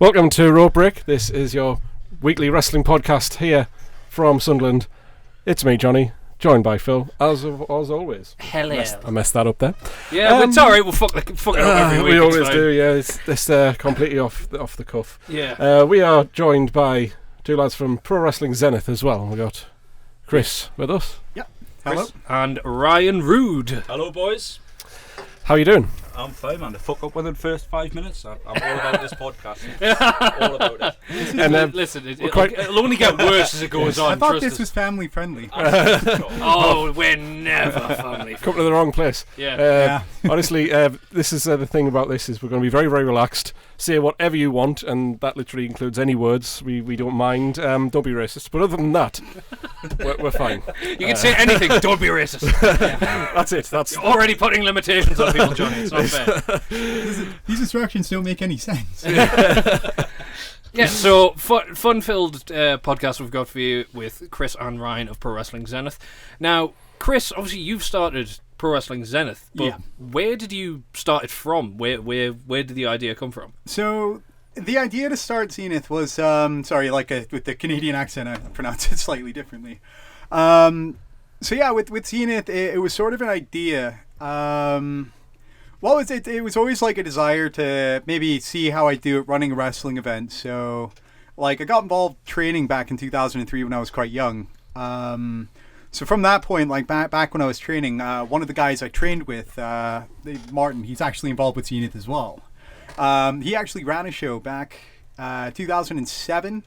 Welcome to RopeBreak. This is your weekly wrestling podcast here from Sunderland. It's me, Jonny, joined by Phil, as always. Hello. I messed that up there. Yeah, but it's alright, we'll fuck it up every week. We always do, yeah. It's completely off the cuff. Yeah. We are joined by two lads from Pro Wrestling Zenith as well. We got Chris with us. Yep. Hello. And Ryan Roode. Hello, boys. How are you doing? I'm fine, man. The fuck up within the first 5 minutes. I'm all about this podcast. All about it. And listen, it'll only get worse as it goes on. I thought this was family friendly. Oh, we're never family. Come to the wrong place. Yeah. Honestly, this is the thing about this is we're going to be very, very relaxed. Say whatever you want, and that literally includes any words. We don't mind. Don't be racist. But other than that, we're fine. You can say anything. Don't be racist. That's it. That's You're already putting limitations on people, Jonny. It's not fair. These instructions don't make any sense. Yeah, so fun-filled podcast we've got for you with Chris and Ryan of Pro Wrestling Zenith. Now, Chris, obviously you've started Pro Wrestling Zenith, but where did you start it from? Where did the idea come from? So the idea to start Zenith was with the Canadian accent, I pronounce it slightly differently. With Zenith, it was sort of an idea. It was always like a desire to maybe see how I do it running a wrestling event. So, I got involved training back in 2003 when I was quite young. So from that point, back when I was training, one of the guys I trained with, Martin, he's actually involved with Zenith as well. He actually ran a show back 2007.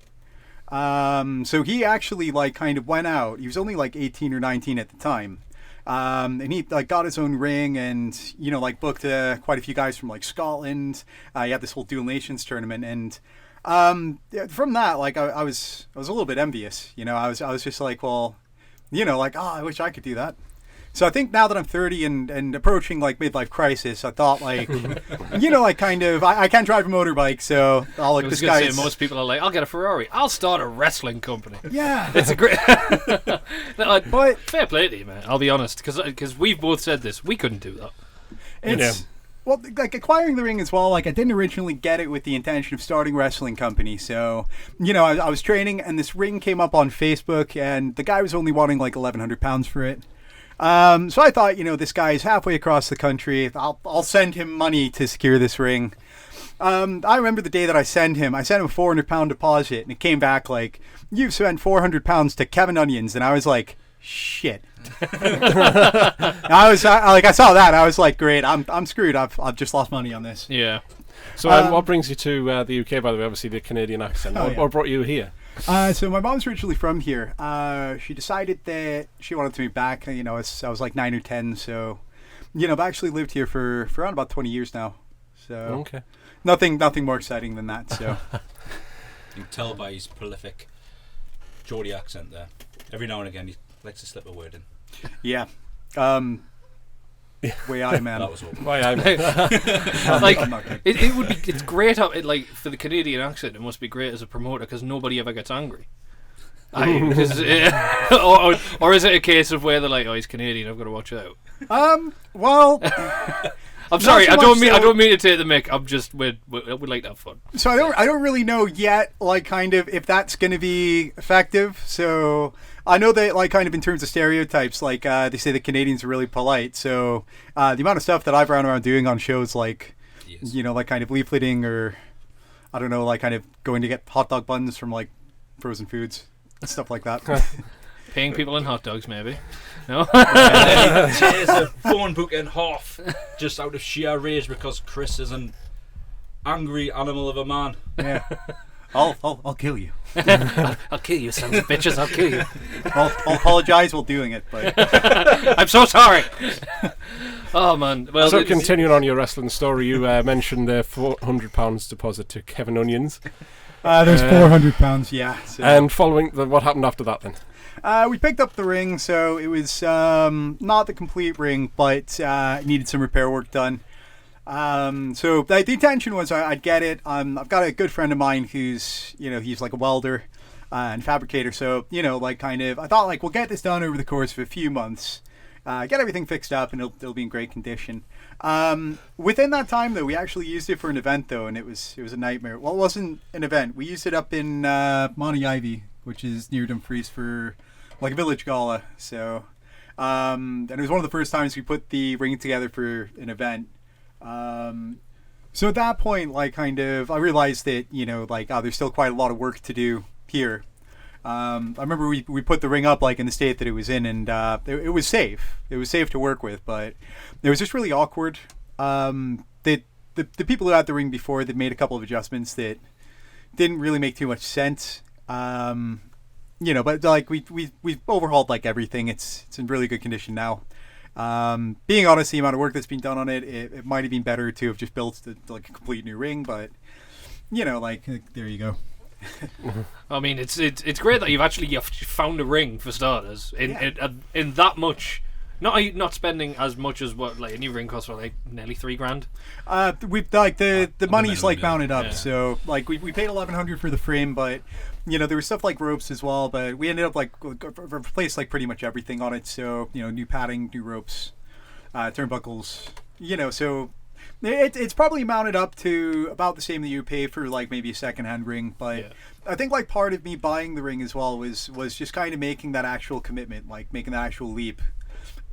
So he actually went out. He was only 18 or 19 at the time. And he got his own ring and booked quite a few guys from Scotland. He had this whole Dual Nations tournament, and from that I was a little bit envious. I was just I wish I could do that. So I think now that I'm 30 and approaching midlife crisis, I thought I can't drive a motorbike, so this guy. Most people are I'll get a Ferrari. I'll start a wrestling company. Yeah, it's a great. But fair play to you, man. I'll be honest, because we've both said this. We couldn't do that. Well, acquiring the ring as well, I didn't originally get it with the intention of starting a wrestling company. So, I was training and this ring came up on Facebook and the guy was only wanting £1,100 for it. So I thought, this guy is halfway across the country. I'll send him money to secure this ring. I remember the day that I sent him a £400 deposit and it came back you've spent £400 to Kevin Onions. And I was like, shit. I saw that. I was like, great. I'm screwed. I've just lost money on this. Yeah. So what brings you to the UK, by the way? Obviously the Canadian accent. What brought you here? So my mom's originally from here. She decided that she wanted to move back. I was 9 or 10. So, I've actually lived here for around about 20 years now. So okay. Nothing more exciting than that. So you can tell by his prolific Geordie accent there. Every now and again he likes to slip a word in. Yeah. Way I man. That was all. Why I'm it would be. It's great. For the Canadian accent, it must be great as a promoter because nobody ever gets angry. Or is it a case of where they're like, oh, he's Canadian, I've got to watch out? Well. I'm sorry. I don't mean to take the mick. I'm just we'd like to have fun. So I don't really know yet. If that's going to be effective. So I know that in terms of stereotypes, they say the Canadians are really polite. So the amount of stuff that I've run around doing on shows leafleting or I don't know, going to get hot dog buns from frozen foods and stuff like that. Paying people in hot dogs, maybe. No. And then he tears a phone book in half just out of sheer rage because Chris is an angry animal of a man. Yeah. I'll kill you. I'll kill you, sons of bitches. I'll kill you. I'll apologise while doing it, but I'm so sorry. Oh man. Well, so continuing on your wrestling story, you mentioned the £400 deposit to Kevin Onions. There's £400, yeah. So. And following what happened after that then? We picked up the ring, so it was not the complete ring, but it needed some repair work done. So the intention was I'd get it. I've got a good friend of mine who's, he's a welder and fabricator. So, I thought we'll get this done over the course of a few months. get everything fixed up, and it'll be in great condition. Within that time, though, we actually used it for an event, though, and it was a nightmare. Well, it wasn't an event. We used it up in Monty Ivy, which is near Dumfries, for like a village gala. So, and it was one of the first times we put the ring together for an event. So at that point, like, kind of, I realized that, you know, like, there's still quite a lot of work to do here. I remember we put the ring up, like, in the state that it was in, and it was safe. It was safe to work with, but it was just really awkward. The people who had the ring before, they'd made a couple of adjustments that didn't really make too much sense. You know, but, like, we overhauled, like, everything. It's in really good condition now. Being honest, the amount of work that's been done on it might have been better to have just built like a complete new ring, but you know, like, there you go. I mean, it's great that you've found a ring for starters in that much. Not spending as much as what like a new ring costs for like nearly $3,000. We've like the money's like mounted up, so like we paid $1,100 for the frame, but you know there was stuff like ropes as well, but we ended up like replaced like pretty much everything on it. So you know, new padding, new ropes, turnbuckles. You know, so it's probably mounted up to about the same that you pay for like maybe a secondhand ring, but I think like part of me buying the ring as well was just kind of making that actual commitment, like making that actual leap.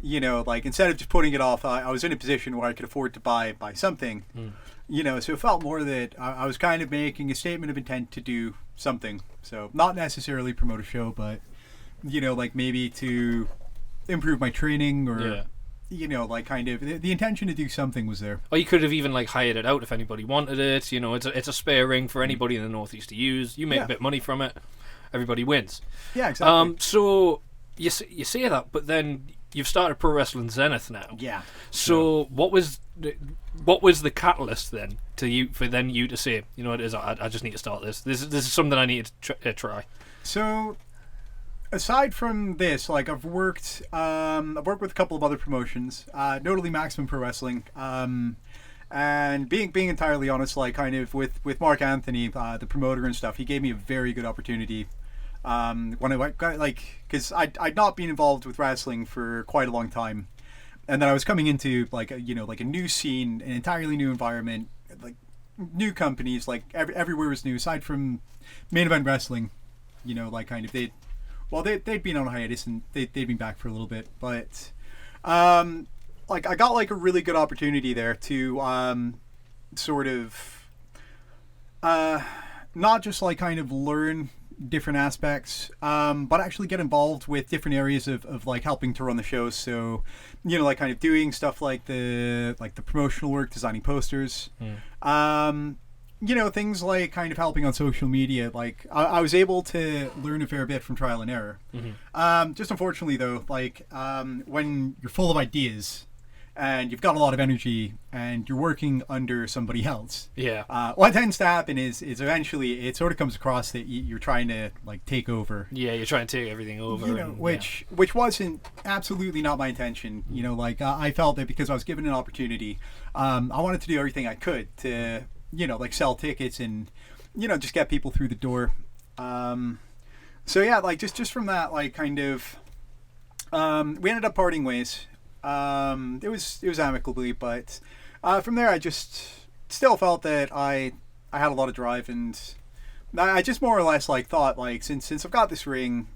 You know, like instead of just putting it off, I was in a position where I could afford to buy something. You know, so it felt more that I was kind of making a statement of intent to do something. So not necessarily promote a show, but you know, like maybe to improve my training or you know, like kind of the intention to do something was there. Or you could have even like hired it out if anybody wanted it. You know, it's a spare ring for anybody in the Northeast to use. You make a bit of money from it. Everybody wins. Yeah, exactly. So you say that, but then you've started Pro Wrestling Zenith now. Yeah. So what was the catalyst then for you to say, you know what it is, I just need to start this. This is something I need to try. So aside from this, like I've worked with a couple of other promotions, notably Maximum Pro Wrestling. And being entirely honest, like kind of with Mark Anthony, the promoter and stuff, he gave me a very good opportunity. When I got because I'd not been involved with wrestling for quite a long time, and then I was coming into like a new scene, an entirely new environment, like new companies, like everywhere was new aside from Main Event Wrestling. You know, like kind of they'd been on a hiatus and they'd been back for a little bit, but like I got like a really good opportunity there to sort of not just like kind of learn different aspects, but actually get involved with different areas of like helping to run the shows. So, you know, like kind of doing stuff like the promotional work, designing posters, you know, things like kind of helping on social media. Like I was able to learn a fair bit from trial and error. Just unfortunately though, like when you're full of ideas and you've got a lot of energy and you're working under somebody else. What tends to happen is eventually it sort of comes across that you're trying to like take over. Yeah, you're trying to take everything over. You know, which wasn't absolutely not my intention. You know, like I felt that because I was given an opportunity, I wanted to do everything I could to, you know, like sell tickets and, you know, just get people through the door. So yeah, like just from that, like kind of, we ended up parting ways. It was amicably, but from there I just still felt that I had a lot of drive, and I just more or less like thought like since I've got this ring,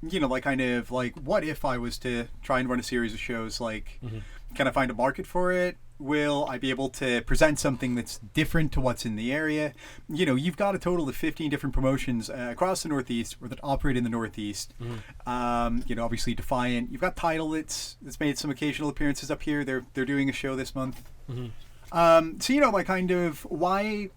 you know, like kind of like what if I was to try and run a series of shows, like can I find a market for it? Will I be able to present something that's different to what's in the area? You know, you've got a total of 15 different promotions across the Northeast or that operate in the Northeast. You know, obviously Defiant. You've got Tidal that's made some occasional appearances up here. They're doing a show this month. So, you know, like kind of why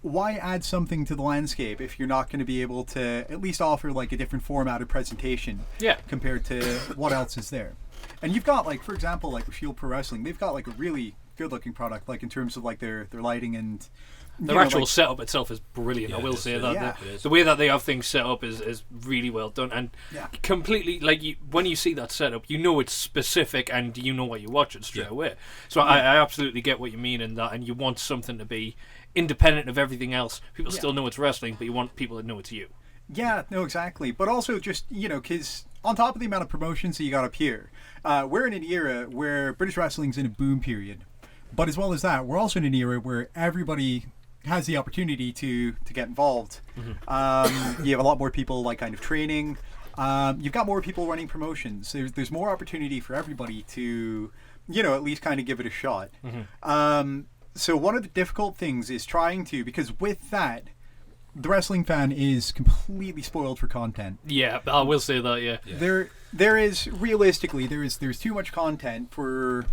add something to the landscape if you're not going to be able to at least offer like a different format of presentation compared to what else is there? And you've got like, for example, like with Shield Pro Wrestling, they've got like a really good-looking product, like in terms of like their lighting and their actual like, setup itself is brilliant. I will say that the way that they have things set up is really well done, and completely like when you see that setup, you know it's specific and you know what you're watching straight away. So I absolutely get what you mean in that, and you want something to be independent of everything else. People still know it's wrestling, but you want people to know it's you. Yeah, no, exactly. But also just, because on top of the amount of promotions that you got up here, we're in an era where British wrestling's in a boom period. But as well as that, we're also in an era where everybody has the opportunity to get involved. You have a lot more people like kind of training. You've got more people running promotions. There's more opportunity for everybody to, at least kind of give it a shot. So one of the difficult things is trying to, because with that, the wrestling fan is completely spoiled for content. Yeah, I will say that. Yeah. There is realistically there's too much content for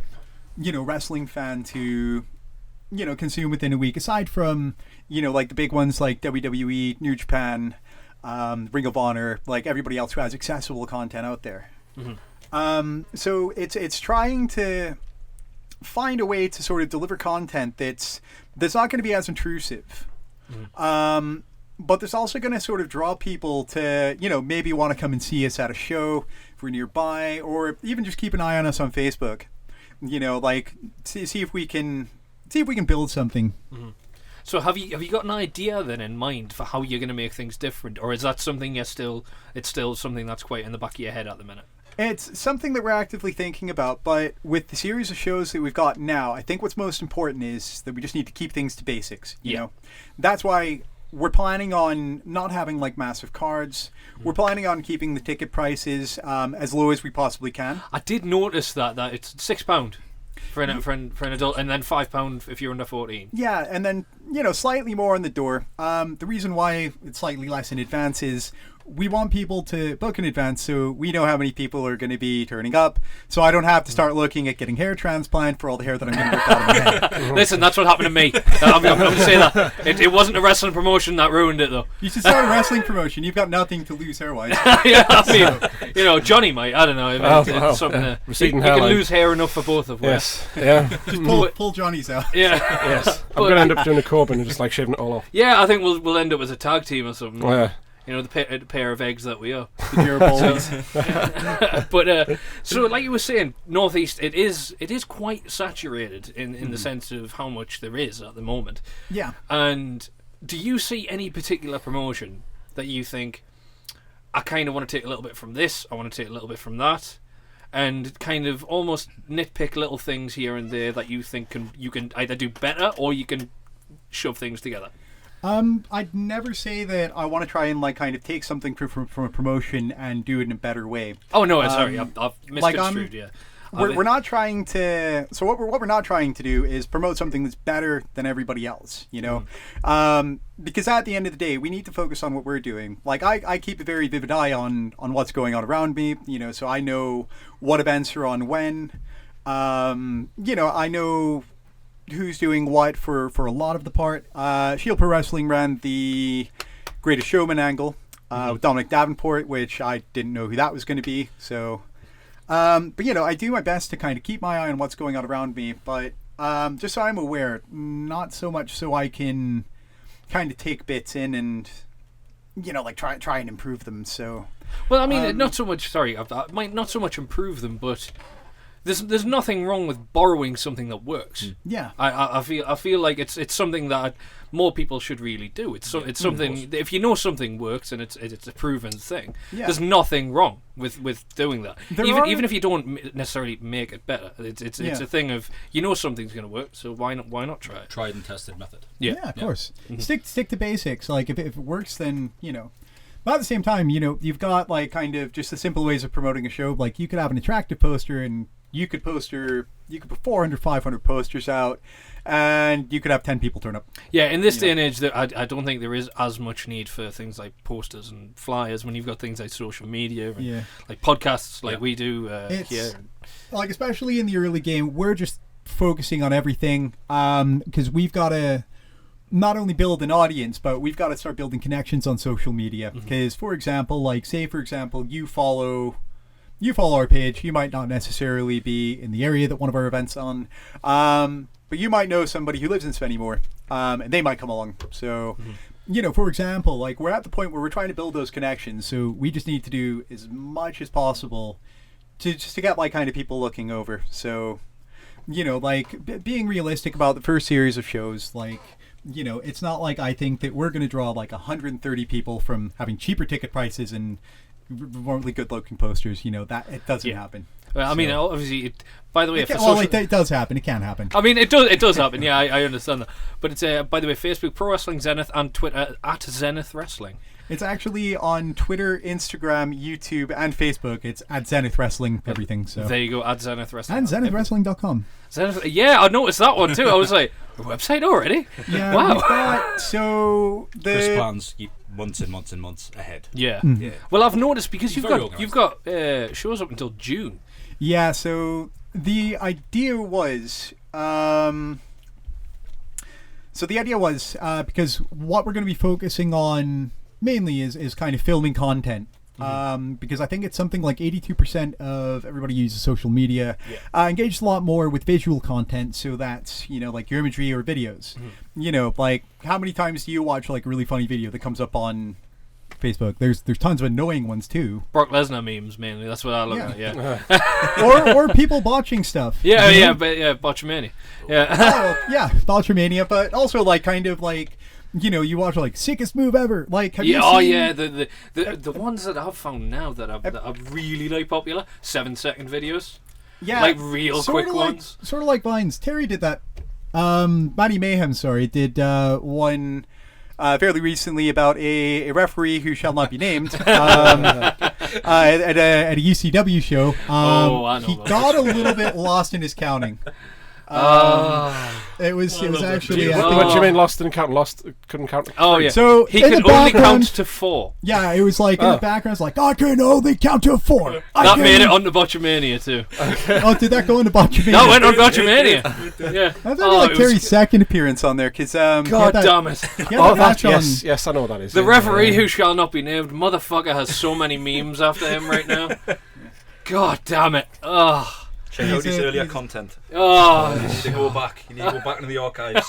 wrestling fan to consume within a week. Aside from like the big ones like WWE, New Japan, Ring of Honor, like everybody else who has accessible content out there. So it's trying to find a way to sort of deliver content that's not going to be as intrusive. But there's also going to sort of draw people to, maybe want to come and see us at a show if we're nearby, or even just keep an eye on us on Facebook. Like see if we can build something. So have you got an idea then in mind for how you're going to make things different, or is that something it's still something that's quite in the back of your head at the minute? It's something that we're actively thinking about, but with the series of shows that we've got now, I think what's most important is that we just need to keep things to basics. You know, that's why we're planning on not having like massive cards. We're planning on keeping the ticket prices as low as we possibly can. I did notice that it's £6 for an adult, and then £5 if you're under 14. Yeah, and then slightly more on the door. The reason why it's slightly less in advance is we want people to book in advance so we know how many people are going to be turning up, so I don't have to start looking at getting hair transplant for all the hair that I'm going to rip out of my head. Listen, that's what happened to me. I'm going to say that. It wasn't a wrestling promotion that ruined it, though. You should start a wrestling promotion. You've got nothing to lose hair-wise. Yeah, I mean, Johnny might. I don't know. It's something he can lose hair enough for both of us. Yes. Yeah. Just pull Johnny's out. Yeah. Yes. I'm going to end up doing a Corbin and just like shaving it all off. Yeah, I think we'll end up as a tag team or something. Oh, yeah. The pair of eggs that we are. The But so, like you were saying, Northeast, it is quite saturated in the sense of how much there is at the moment. Yeah. And do you see any particular promotion that you think, I kind of want to take a little bit from this, I want to take a little bit from that, and kind of almost nitpick little things here and there that you think you can either do better or you can shove things together? I'd never say that I want to try and like kind of take something from a promotion and do it in a better way. Oh no, sorry, I've misconstrued. Yeah, we're not trying to. So what we're not trying to do is promote something that's better than everybody else. Because at the end of the day, we need to focus on what we're doing. Like I keep a very vivid eye on what's going on around me. So I know what events are on when. I know who's doing what for a lot of the part. Shield Pro Wrestling ran the Greatest Showman angle with Dominic Davenport, which I didn't know who that was going to be. So, but I do my best to kind of keep my eye on what's going on around me, but just so I'm aware, not so much so I can kind of take bits in and like try and improve them. So, well, I mean, not so much. Sorry, I might not so much improve them, but there's nothing wrong with borrowing something that works. Yeah, I feel like it's something that more people should really do. It's something, if you know something works and it's a proven thing, there's nothing wrong with doing that. Even if you don't necessarily make it better, it's a thing of something's going to work, so why not try it? Tried and tested method. Yeah, of course. Stick to basics. Like if it works, then But at the same time, you've got like kind of just the simple ways of promoting a show. Like you could have an attractive poster and you could put 400, 500 posters out, and you could have 10 people turn up. Yeah, in this day and age, I don't think there is as much need for things like posters and flyers when you've got things like social media and like podcasts like we do here. Like, especially in the early game, we're just focusing on everything because we've got to not only build an audience, but we've got to start building connections on social media. Because, for example, you follow our page, you might not necessarily be in the area that one of our events on, but you might know somebody who lives in Spennymoor, and they might come along. So, for example, like we're at the point where we're trying to build those connections, so we just need to do as much as possible to get like kind of people looking over. So, like being realistic about the first series of shows, like it's not like I think that we're going to draw like 130 people from having cheaper ticket prices and remotely good-looking posters. That it doesn't happen. Well, I mean, obviously, by the way, it does happen. It can happen. I mean, it does happen. Yeah, I understand that. But it's by the way, Facebook, Pro Wrestling Zenith, and Twitter at Zenith Wrestling. It's actually on Twitter, Instagram, YouTube, and Facebook. It's at Zenith Wrestling, everything. So there you go, at Zenith Wrestling. And ZenithWrestling.com. Yeah, I noticed that one too. I was like, a website already? Yeah, wow. Chris plans months and months and months ahead. Yeah. Well, I've noticed because you've got shows up until June. Yeah, so the idea was... because what we're going to be focusing on mainly is kind of filming content. Because I think it's something like 82% of everybody uses social media engages a lot more with visual content, so that's like your imagery or videos. Like how many times do you watch like a really funny video that comes up on Facebook? There's tons of annoying ones too. Brock Lesnar memes mainly. That's what I look at. Yeah. or people botching stuff. Botchamania. Yeah. Botchamania, but also like kind of like. You watch like sickest move ever. Like, have you seen? Oh yeah, the ones that I've found now that are really like popular 7-second videos. Yeah, like real quick ones. Sort of like Vines. Terry did that. Matty Mayhem, did one fairly recently about a referee who shall not be named at a UCW show. I know. He got a little bit lost in his counting. It was actually. What do you mean lost didn't count? Lost couldn't count. Oh yeah. So he could only count to 4. Yeah, it was like in the background. It's like I can only count to 4. That made it onto Botchamania too. Oh, did that go into Botchamania? No, it went on Botchamania. Yeah. I thought like Terry's second appearance on there because God damn it. Yes, I know what that is. The referee who shall not be named, motherfucker, has so many memes after him right now. God damn it. Oh. Check out his earlier content. Oh, you need to go back. You need to go back into the archives.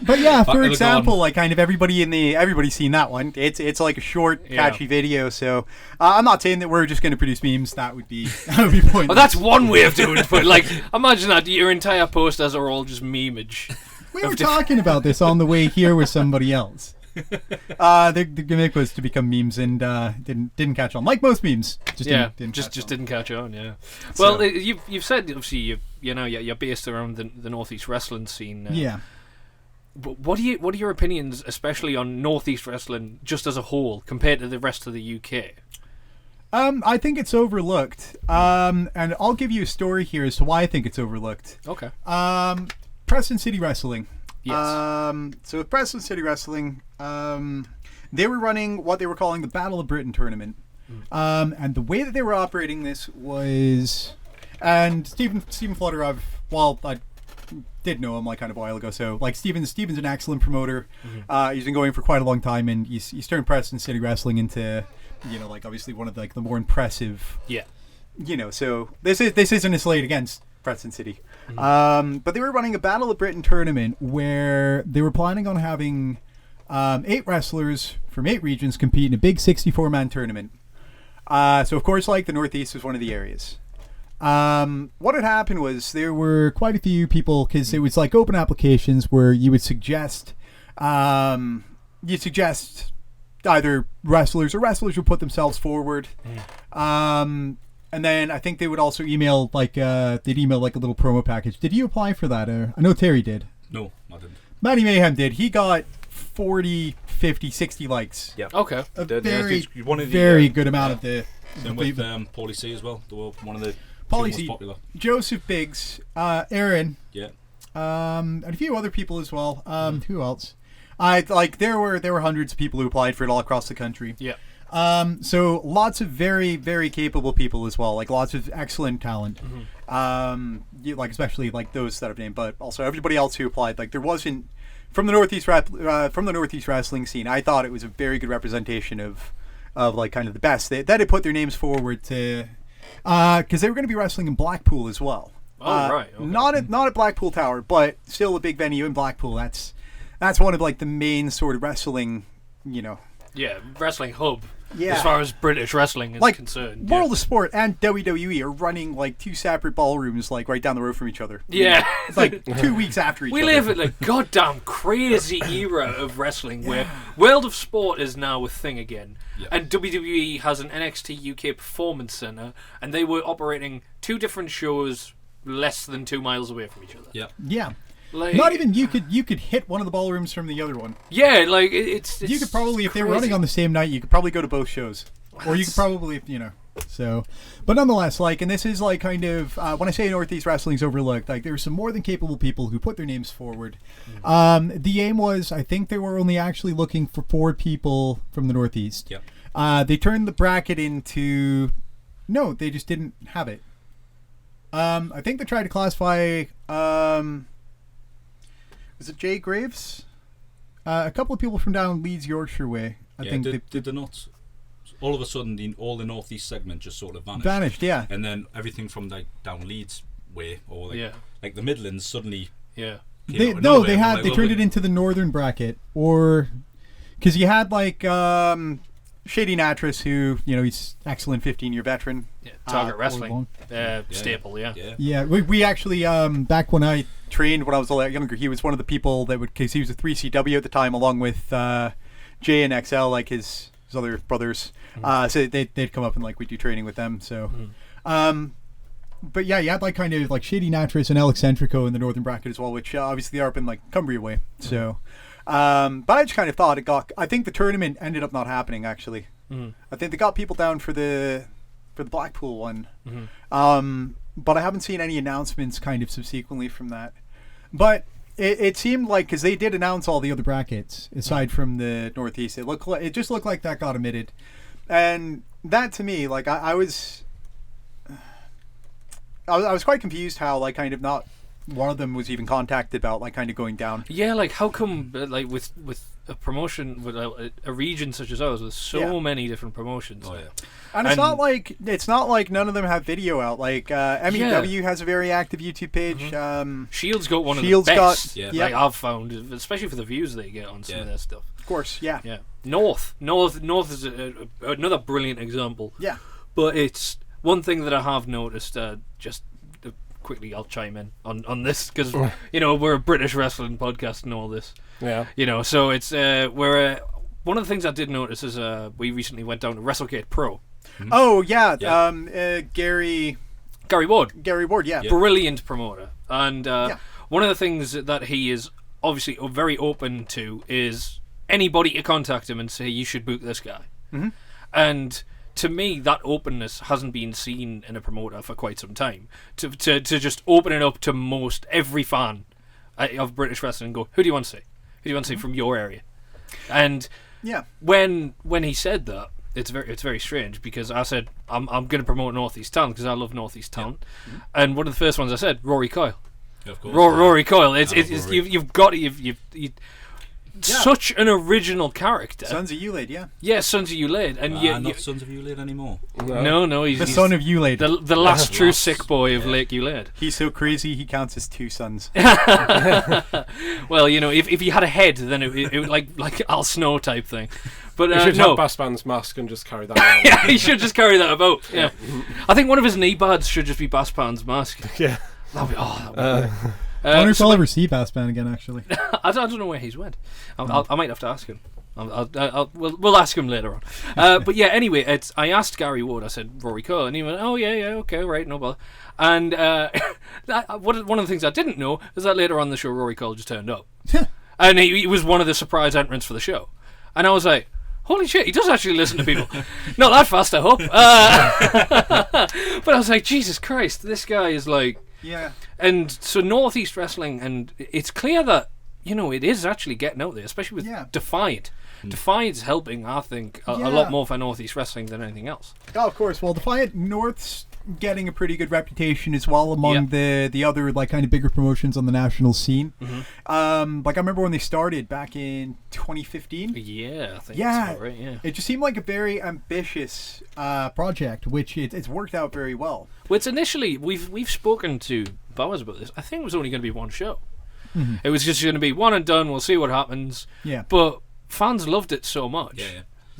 But yeah, for example, like kind of everybody's seen that one. It's like a short, catchy video. So I'm not saying that we're just going to produce memes. That would be pointless. Well, that's one way of doing it. But like, imagine that your entire posters are all just memeage. We were talking about this on the way here with somebody else. The gimmick was to become memes and didn't catch on, like most memes. Didn't catch on. Yeah. Well, so, you've said obviously you're based around the Northeast wrestling scene. Yeah. But what are your opinions, especially on Northeast wrestling, just as a whole, compared to the rest of the UK? I think it's overlooked. And I'll give you a story here as to why I think it's overlooked. Okay. Preston City Wrestling. Yes. So with Preston City Wrestling, they were running what they were calling the Battle of Britain tournament. And the way that they were operating this was, and Stephen Flutter, I did know him like kind of a while ago. So like Stephen's an excellent promoter. He's been going for quite a long time, and he's turned Preston City Wrestling into, like obviously one of like the more impressive. Yeah. So this isn't a slate against Preston City. But they were running a Battle of Britain tournament where they were planning on having 8 wrestlers from 8 regions compete in a big 64-man tournament. So of course, like the Northeast was one of the areas. What had happened was there were quite a few people, because it was like open applications where you would suggest either wrestlers would put themselves forward. And then I think they would also email they'd email like a little promo package. Did you apply for that? I know Terry did. No, I didn't. Matty Mayhem did. He got 40, 50, 60 likes. Yeah. Okay. A very good amount of the. Same with Paulie C as well. They were one of the Paulie most popular. Joseph Biggs, Aaron. Yeah. And a few other people as well. Who else? There were hundreds of people who applied for it all across the country. Yeah. So lots of very, very capable people as well, like lots of excellent talent. Especially like those that I've named, but also everybody else who applied. Like there wasn't from the Northeast wrestling scene. I thought it was a very good representation of like kind of the best. That had put their names forward to because they were going to be wrestling in Blackpool as well. Oh right. Okay. Not at Blackpool Tower, but still a big venue in Blackpool. That's one of like the main sort of wrestling, Yeah, wrestling hub. Yeah. as far as British wrestling is Like, concerned. World of Sport and WWE are running like 2 separate ballrooms, like right down the road from each other. Yeah. It's like 2 weeks after each We other. live in a goddamn crazy era of wrestling where World of Sport is now a thing again. Yep. And WWE has an NXT UK Performance Centre, and they were operating 2 different shows less than 2 miles away from each other. Yeah. Yeah. Like, Not even you could hit one of the ballrooms from the other one. Yeah, like it's You could probably, if they were crazy. running on the same night, you could probably go to both shows, or you could probably, So, but nonetheless, like, and this is like kind of when I say Northeast Wrestling's overlooked, like there were some more than capable people who put their names forward. The aim was, I think they were only actually looking for 4 people from the Northeast. Yep. They turned the bracket into, no, they just didn't have it. I think they tried to classify. Was it Jay Graves? A couple of people from down Leeds, Yorkshire way. I think did they not? All of a sudden, all the northeast segment just sort of vanished. Vanished, yeah. And then everything from like down Leeds way, or like the Midlands suddenly. Yeah. They turned it into the northern bracket, or because you had like Shady Natras, who he's excellent 15-year veteran. Yeah, Target Wrestling staple. Yeah. We actually back when I trained when I was a lot younger, he was one of the people that would, because he was a 3CW at the time, along with Jay and XL, like his other brothers. So they'd come up and like we'd do training with them. So, but yeah, you had like kind of like Shady Natras and El Eccentrico in the northern bracket as well, which obviously they are up in like Cumbria way. So, but I just kind of thought I think the tournament ended up not happening actually. I think they got people down for the Blackpool one. But I haven't seen any announcements kind of subsequently from that. But it seemed like, because they did announce all the other brackets aside from the Northeast, it just looked like that got omitted, and that to me, like I was quite confused how like kind of not one of them was even contacted about like kind of going down. Yeah, like how come like with a promotion with a region such as ours with so many different promotions. Oh yeah. And it's not like none of them have video out. Like MEW has a very active YouTube page. Shield's got one Shield's of the best. got, like I've found, especially for the views they get on some of their stuff. Of course, yeah. Yeah. North is another brilliant example. Yeah. But it's one thing that I have noticed. Just quickly, I'll chime in on this because we're a British wrestling podcast and all this. Yeah. So it's we're one of the things I did notice is we recently went down to WrestleGate Pro. Oh yeah, Gary Ward, yeah. Brilliant promoter, and one of the things that he is obviously very open to is anybody to contact him and say you should book this guy. And to me, that openness hasn't been seen in a promoter for quite some time. To just open it up to most every fan of British wrestling and go, who do you want to see? Who do you want to see from your area? And when he said that, it's very strange because I said I'm going to promote Northeast talent because I love Northeast talent, and one of the first ones I said Rory Coyle. Of course, Rory Coyle. It's Rory. you've got such an original character. Sons of Lloyd, yeah. Yeah, Sons of Lloyd, and not Sons of Lloyd anymore. No, he's the son of Lloyd, the last true sick boy of Lake Lloyd. He's so crazy he counts his 2 sons. Well, if he had a head, then it would like Al Snow type thing. But he should no, have Bassman's mask and just carry that around. yeah, he should just carry that about. Yeah, I think one of his knee pads should just be Basspan's mask. Yeah. That'd be great. I wonder if I'll ever see Bassman again. Actually, I don't know where he's went. I might have to ask him. We'll ask him later on. But yeah, anyway, I asked Gary Ward. I said Rory Coyle, and he went, "Oh yeah, okay, right, no bother." And one of the things I didn't know is that later on in the show, Rory Coyle just turned up, and he was one of the surprise entrants for the show, and I was like, holy shit, he does actually listen to people. Not that fast, I hope. But I was like, Jesus Christ, this guy is like. yeah. And so Northeast Wrestling, and it's clear that, it is actually getting out there, especially with Defiant. Defiant's helping, I think, a lot more for Northeast Wrestling than anything else. Oh, of course. Well, Defiant North's getting a pretty good reputation as well among the other like kind of bigger promotions on the national scene. Like I remember when they started back in 2015. Yeah, I think that's about right. Yeah, it just seemed like a very ambitious project, which it's worked out very well. Well, it's initially we've spoken to Bowers about this. I think it was only going to be one show. It was just going to be one and done. We'll see what happens. Yeah, but fans loved it so much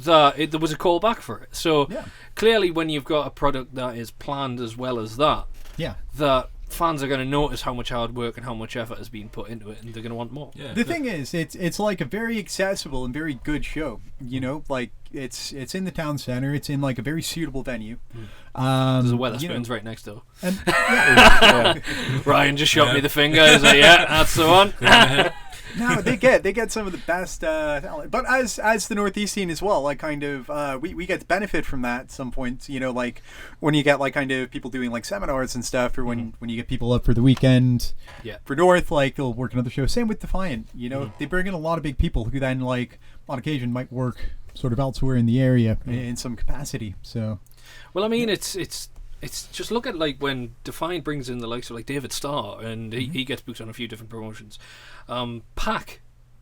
that there was a call back for it. So Yeah. clearly, when you've got a product that is planned as well as that, Yeah. that fans are going to notice how much hard work and how much effort has been put into it, and they're going to want more. Yeah. The thing is, it's like a very accessible and very good show. You know, like it's in the town center. It's in like a very suitable venue. There's a you Wetherspoons know, right next door. and yeah, Ryan just shot me the finger. He's like, yeah, that's the one. no, they get some of the best talent. But as the Northeast scene as well, like kind of we get to benefit from that at some point. You know, like when you get like kind of people doing like seminars and stuff, or when you get people up for the weekend. Yeah. For North, like they'll work another show. Same with Defiant. You know, they bring in a lot of big people who then like on occasion might work sort of elsewhere in the area in some capacity. So. Well, I mean, it's just look at like when Defiant brings in the likes of like David Starr, and he gets booked on a few different promotions. Pac,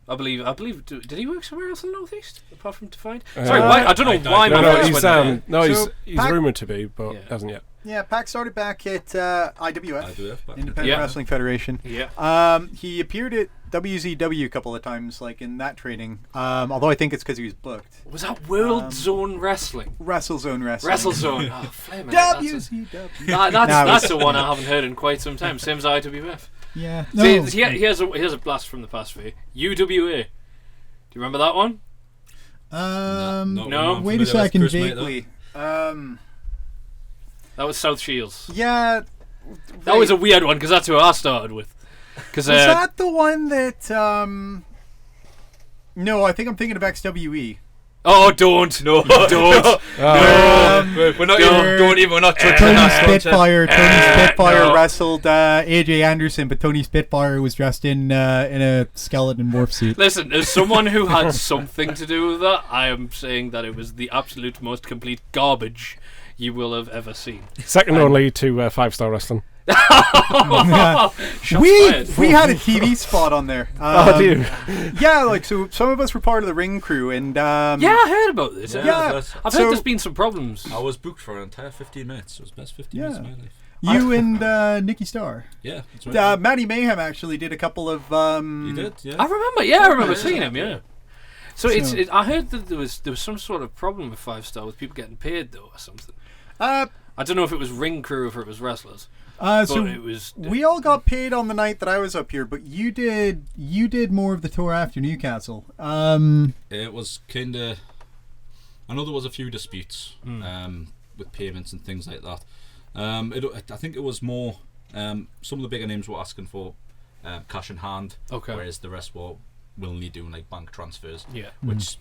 I believe, did he work somewhere else in the Northeast apart from Defiant? Sorry, why? I don't know why. No, my he's voice went there. So he's Pac- rumoured to be, but Yeah. hasn't yet. Yeah, Pac started back at IWF, IWF, back Independent Yeah. Wrestling Federation. Yeah. He appeared at WZW a couple of times, like in that training. Although I think it's because he was booked. Was that World Zone Wrestling? WrestleZone Wrestling. WrestleZone. Oh, flaming heck, WZW. that's the one I haven't heard in quite some time. Same as IWF. Yeah. See, No. here's a blast from the past for you. UWA. Do you remember that one? No. Wait a second, vaguely. That was South Shields. Yeah. That was a weird one because that's who I started with. Was that the one that? No, I think I'm thinking of XWE. Oh, don't. No, don't. We're not we're not touching Tony that. Spitfire. Tony Spitfire no. wrestled AJ Anderson, but Tony Spitfire was dressed in a skeleton morph suit. Listen, as someone who had something to do with that, I am saying that it was the absolute most complete garbage you will have ever seen. Second only to 5-Star Wrestling. Shots we fired. had a TV spot on there. Do you? Yeah, like so some of us were part of the ring crew, and Yeah, I heard about this. Yeah. I've So- heard there's been some problems. I was booked for an entire 15 minutes. It was the best 15 minutes of my life. you and Nikki Starr. Yeah, that's right. Matty Mayhem actually did a couple of. You did, yeah. I remember seeing him. Yeah. So So- I heard that there was some sort of problem with 5-Star with people getting paid though or something. I don't know if it was ring crew or if it was wrestlers. So it was. we all got paid on the night that I was up here, but you did more of the tour after Newcastle. It was kind of. I know there was a few disputes with payments and things like that. I think it was more. Some of the bigger names were asking for cash in hand, Okay. whereas the rest were willingly doing like bank transfers. Yeah. Which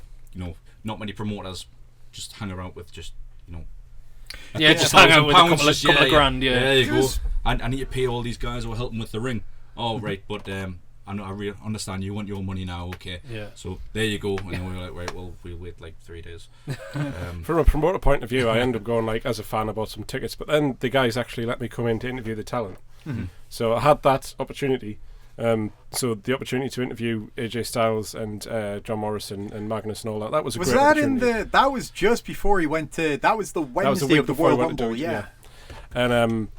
not many promoters just hang around with just Yeah, just hang out with a couple of grand. Yeah. There you go. I need to pay all these guys who are helping with the ring. Oh right, but I understand you want your money now. Okay. Yeah. So there you go. And then we were like, right, well, we'll wait like 3 days. From a promoter point of view, I ended up going like as a fan. I bought some tickets, but then the guys actually let me come in to interview the talent. So I had that opportunity. So the opportunity to interview AJ Styles and John Morrison and Magnus and all that was a Was great that in opportunity. that was just before he went to? That was the Wednesday week of the before I World went to do Rumble. it, Yeah. And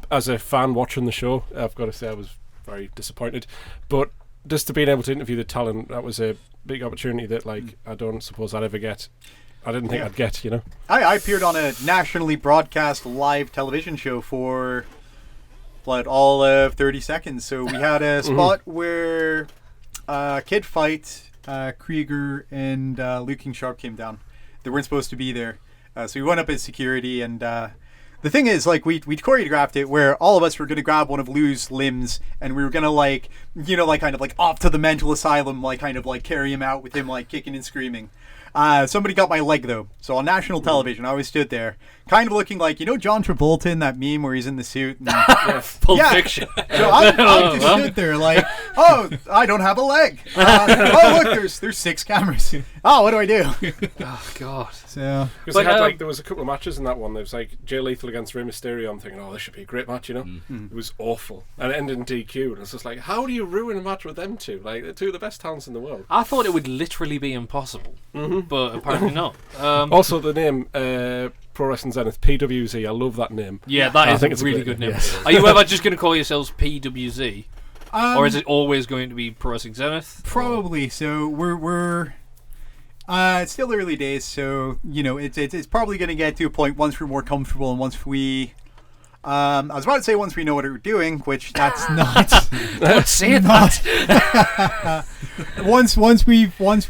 as a fan watching the show, I've got to say I was very disappointed. But just to being able to interview the talent, that was a big opportunity that like I don't suppose I'd ever get. I didn't think I'd get, I appeared on a nationally broadcast live television show for all of 30 seconds. So we had a spot where Kid Fight, Krieger, and Liu King Sharp came down. They weren't supposed to be there. So we went up as security, and the thing is, like, we choreographed it where all of us were going to grab one of Lou's limbs, and we were going to, kind of off to the mental asylum, kind of carry him out with him, kicking and screaming. Somebody got my leg, though. So on national television, I always stood there, kind of looking like, John Travolta in that meme where he's in the suit. And, Pulp Fiction. So I just stood there like, oh, I don't have a leg. Oh, look, there's 6 cameras. Oh, what do I do? Oh God. So Because there was a couple of matches in that one. There was Jay Lethal against Rey Mysterio. I'm thinking, this should be a great match, It was awful, and it ended in DQ. And it's just like, how do you ruin a match with them two? Like, they're two of the best talents in the world. I thought it would literally be impossible, but apparently not. Also, the name Pro Wrestling Zenith, PWZ. I love that name. Yeah, that I is think a it's a really great good name. name. Yes. Are you ever just going to call yourselves PWZ, or is it always going to be Pro Wrestling Zenith? probably. So we're It's still early days, so it's probably going to get to a point once we're more comfortable and once we. I was about to say once we know what we're doing, which that's not. Don't say that. once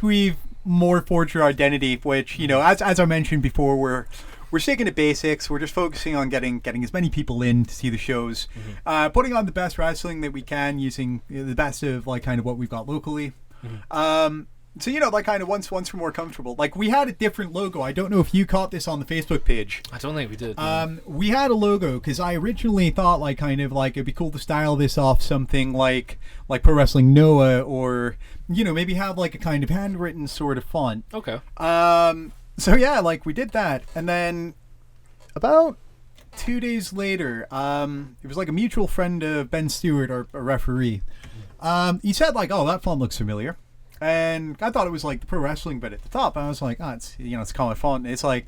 we've more forged our identity, which as I mentioned before, we're sticking to basics. We're just focusing on getting as many people in to see the shows, putting on the best wrestling that we can using the best of like kind of what we've got locally. So like kind of once we're more comfortable, like we had a different logo. I don't know if you caught this on the Facebook page. I don't think we did. We had a logo because I originally thought like kind of like it'd be cool to style this off something like Pro Wrestling Noah, or maybe have like a kind of handwritten sort of font. Okay. So yeah, like we did that, and then about 2 days later, it was like a mutual friend of Ben Stewart, our referee. He said like, "Oh, that font looks familiar." And I thought it was like the pro wrestling bit at the top. I was like, oh, it's it's a common font. And it's like,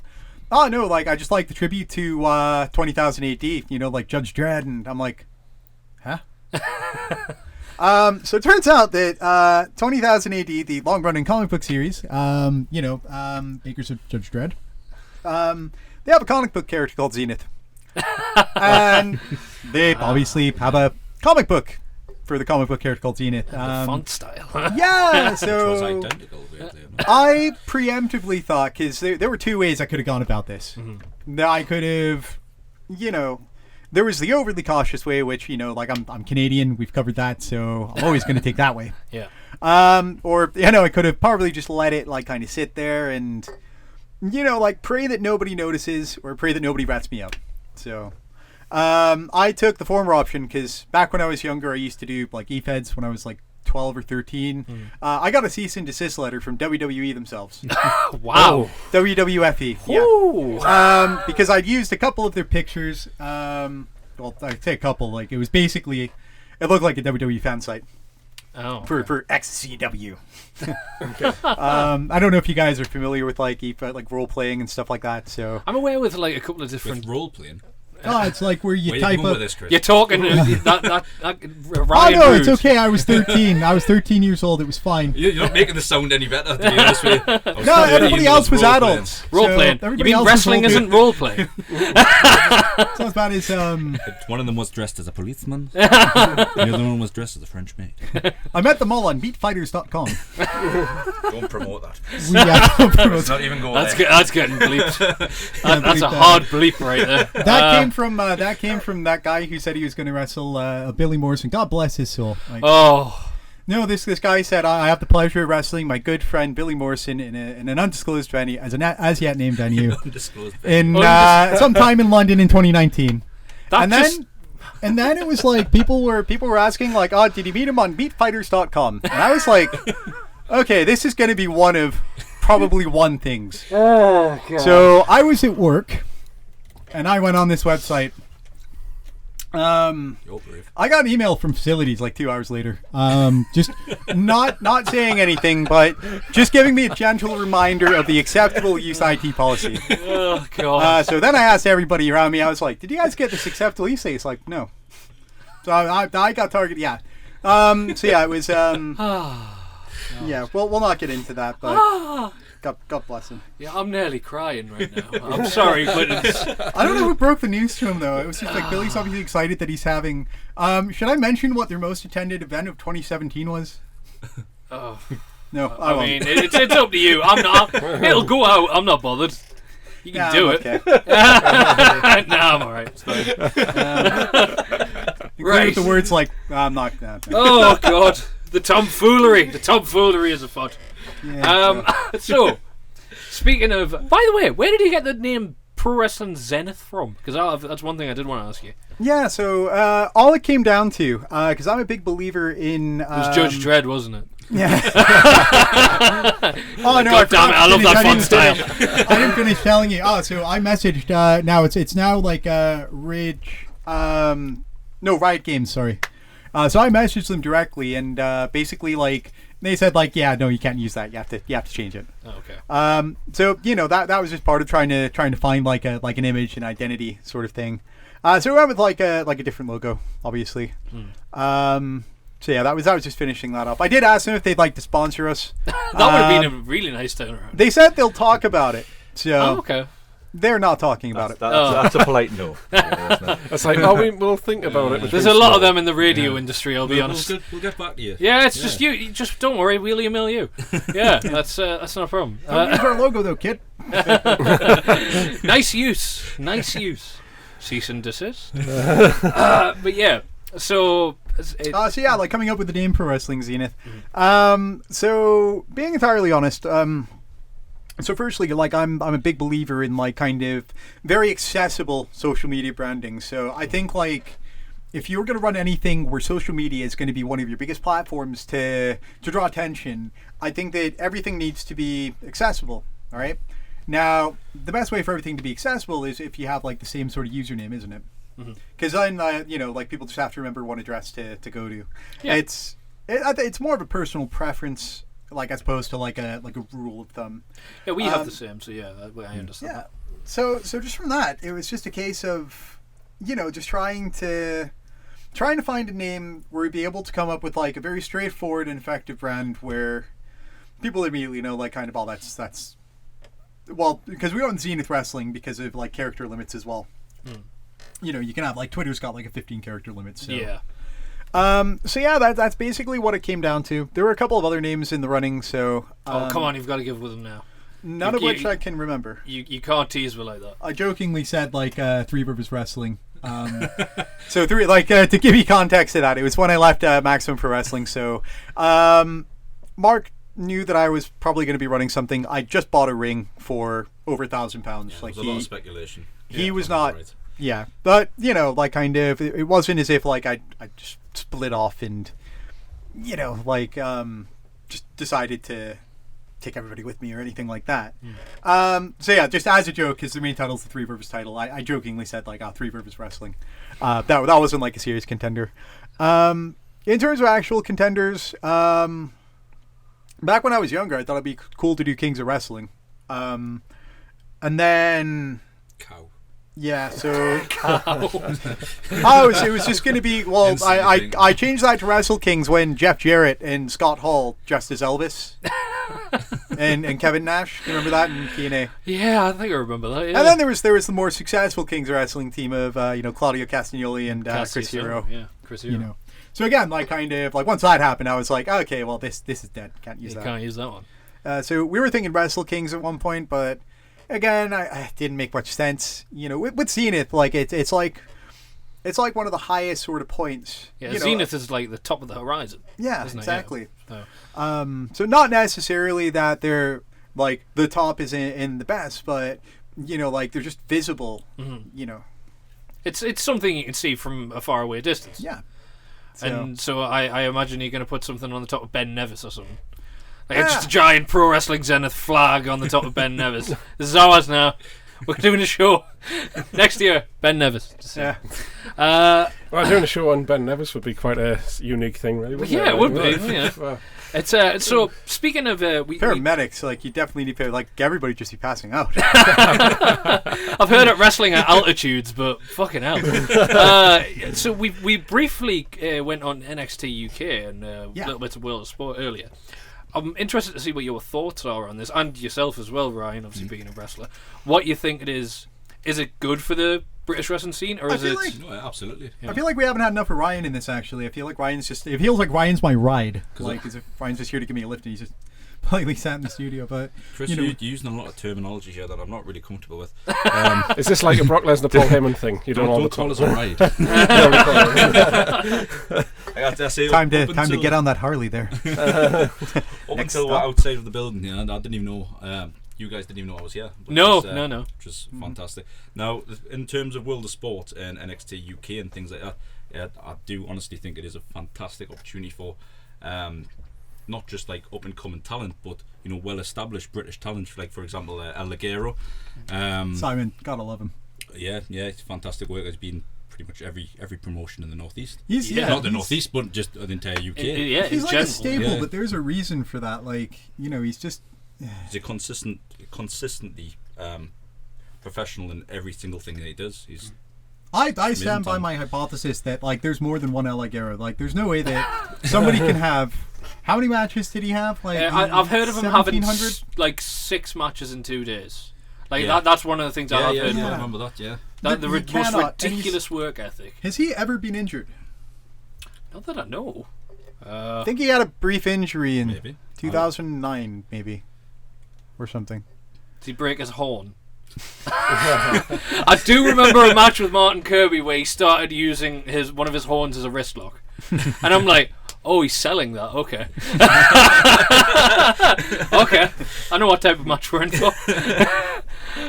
oh no, like I just like the tribute to 20,000 AD, like Judge Dredd. And I'm like, huh? So it turns out that 20,000 AD, the long-running comic book series, makers of Judge Dredd, they have a comic book character called Zenith, and they obviously have a comic book for the comic book character called Zenith. Font style. Yeah, It was so identical. Weirdly enough. I preemptively thought, because there were two ways I could have gone about this. Now I could have, there was the overly cautious way, which, like I'm Canadian, we've covered that, so I'm always going to take that way. Yeah. Or, I could have probably just let it, like, kind of sit there and, like, pray that nobody notices or pray that nobody rats me out. So... I took the former option because back when I was younger, I used to do like e-feds when I was like 12 or 13. I got a cease and desist letter from WWE themselves. Wow. WWFE. Yeah. Because I'd used a couple of their pictures. Well, I'd say a couple. Like it was basically, it looked like a WWE fan site. Oh. For XCW. I don't know if you guys are familiar with like role playing and stuff like that. So I'm aware with like a couple of different With role playing. Oh, it's like where you Where type you going up. with this, Chris? You're talking that Oh Ryan no, Roode. it's okay. I was 13. I was 13 years old. It was fine. You're not making the sound any better, to be honest with you. No, everybody else was adults. Role So playing. You everybody mean else was wrestling role-playing. isn't role playing? It's not as bad as One of them was dressed as a policeman. The other one was dressed as a French maid. I met them all on beatfighters.com. Don't promote that. Let's Not even go That's there. that's getting bleeped. That's a bleep that. hard bleep right there. That came from that guy who said he was going to wrestle Billy Morrison. God bless his soul. Like, Oh. no, this guy said, I have the pleasure of wrestling my good friend Billy Morrison in an undisclosed venue, as yet named venue, Undisclosed. in sometime in London in 2019. That And then it was like people were asking like, oh, did you meet him on beatfighters.com? And I was like, okay, this is going to be one of probably one things. Oh, God. So I was at work, and I went on this website. You're brave. I got an email from facilities like 2 hours later. Just not saying anything, but just giving me a gentle reminder of the acceptable use IT policy. Oh, God. So then I asked everybody around me, I was like, did you guys get this acceptable use? It's like, no. So I got targeted, yeah. So yeah, it was, yeah, well, we'll not get into that, but God bless him. Yeah, I'm nearly crying right now. I'm sorry, but it's... I don't know who broke the news to him, though. It was just like, Billy's obviously excited that he's having, should I mention what their most attended event of 2017 was? Oh. No, I I won't. mean, it's up to you. I'm not. It'll go out. I'm not bothered. You can do it. Okay. No, I'm alright. It's fine. Right. With the words like, I'm not. Oh God, the tomfoolery. The tomfoolery is a fud. Yeah, So, speaking of, by the way, where did you get the name Pro Wrestling Zenith from? Because that's one thing I did want to ask you. Yeah, so all it came down to, because I'm a big believer in. It was Judge Dredd, wasn't it? Yeah. Oh no! God damn it! I love that font style. I didn't finish telling you. Oh, so I messaged. Now it's now like Ridge. No, Riot Games. Sorry. So I messaged them directly, and basically like they said like, yeah, no, you can't use that. You have to change it. Oh, okay. So that was just part of trying to find like an image and identity sort of thing. So we went with like a different logo, obviously. So So yeah, that was just finishing that up. I did ask them if they'd like to sponsor us. That would have been a really nice turnaround. They said they'll talk about it. So okay. They're not talking about it. That's a polite no. It's like, we'll think about it. There's a lot of them in the radio industry, I'll be honest. We'll get back to you. Yeah, it's just you. Just don't worry, we'll email you. Yeah, that's not a problem. Don't use our logo though, kid. Nice use. Cease and desist. But yeah, so yeah, like coming up with the name Pro Wrestling Zenith. So being entirely honest, so firstly, like I'm a big believer in like kind of very accessible social media branding. So I think like if you're going to run anything where social media is going to be one of your biggest platforms to draw attention, I think that everything needs to be accessible. All right. Now, the best way for everything to be accessible is if you have like the same sort of username, isn't it? Because then like people just have to remember one address to go to. Yeah. It's more of a personal preference. Like as opposed to like a rule of thumb. Yeah, we have the same, so yeah, I understand. Yeah. So just from that, it was just a case of, just trying to find a name where we'd be able to come up with like a very straightforward and effective brand where people immediately know like kind of that's well, because we own Zenith Wrestling because of like character limits as well. You can have like Twitter's got like a 15 character limit. So. Yeah. So yeah, that's basically what it came down to. There were a couple of other names in the running, so... come on, you've got to give with them now. None of which I can remember. You can't tease me like that. I jokingly said, like, Three Rivers Wrestling. So, to give you context to that, it was when I left Maximum Pro Wrestling, so... Mark knew that I was probably going to be running something. I just bought a ring for over £1,000. Yeah, like, there's a lot of speculation. He was not... Right. Yeah, but, like, kind of... It wasn't as if, like, I just... split off and just decided to take everybody with me or anything like that. So yeah, just as a joke, because the main title's the Three Rivers title, I jokingly said like Three Rivers Wrestling. That wasn't like a serious contender. In terms of actual contenders, back when I was younger, I thought it'd be cool to do Kings of Wrestling, and then Cow. Yeah, so it was just going to be, well, I changed that to Wrestle Kings when Jeff Jarrett and Scott Hall dressed as Elvis and Kevin Nash. Do you remember that in TNA? Yeah, I think I remember that. Yeah. And then there was the more successful Kings Wrestling team of Claudio Castagnoli and Chris Hero. Yeah, Chris Hero. So again, like kind of like once that happened, I was like, okay, well this is dead. Can't use that. Can't use that one. So we were thinking Wrestle Kings at one point, but. Again, I didn't make much sense. With Zenith, like it's like one of the highest sort of points. Yeah, Zenith is like the top of the horizon. Yeah, exactly. Yeah. So not necessarily that they're like the top is in the best, but like they're just visible. It's something you can see from a far away distance. Yeah. And so I imagine you're going to put something on the top of Ben Nevis or something. Like just a giant Pro Wrestling Zenith flag on the top of Ben Nevis. This is ours now. We're doing a show next year. Ben Nevis. Yeah. Doing a show on Ben Nevis would be quite a unique thing, really. Wouldn't it? It would be. Yeah. It's so speaking of paramedics, like you definitely need to like everybody just be passing out. I've heard it wrestling at altitudes, but fucking hell. So we briefly went on NXT UK and a little bit of World of Sport earlier. I'm interested to see what your thoughts are on this, and yourself as well, Ryan, obviously being a wrestler. What you think it is? Is it good for the British wrestling scene, or is it? No, absolutely. Yeah. I feel like we haven't had enough of Ryan in this. Actually, I feel like it feels like Ryan's my ride. Like as if Ryan's just here to give me a lift, and he's just politely sat in the studio. But Chris, you're using a lot of terminology here that I'm not really comfortable with. Is this like a Brock Lesnar Paul Heyman thing? You don't all the call us a ride. Time to get on that Harley there. Up until we're outside of the building, I didn't even know. You guys didn't even know I was here. No. Which is fantastic. Now, in terms of World of Sport and NXT UK and things like that, I do honestly think it is a fantastic opportunity for not just like up and coming talent, but well established British talent, like for example El Ligero. Simon, gotta love him. Yeah, it's fantastic work. He's been pretty much every promotion in the northeast. Not the northeast, but just the entire UK. He's like a staple, but there's a reason for that. Like he's just. He's a consistently professional in every single thing that he does. He's I stand by my hypothesis that like there's more than one El Ligero. Like there's no way that somebody can have. How many matches did he have? Like I've heard of him having like 6 matches in 2 days. Like that's one of the things I've heard. I remember that. Yeah, the most ridiculous work ethic. Has he ever been injured? Not that I know. I think he had a brief injury in 2009, maybe, or something. Did he break his horn? I do remember a match with Martin Kirby where he started using one of his horns as a wrist lock, and I'm like, oh, he's selling that. Okay, okay, I know what type of match we're in for.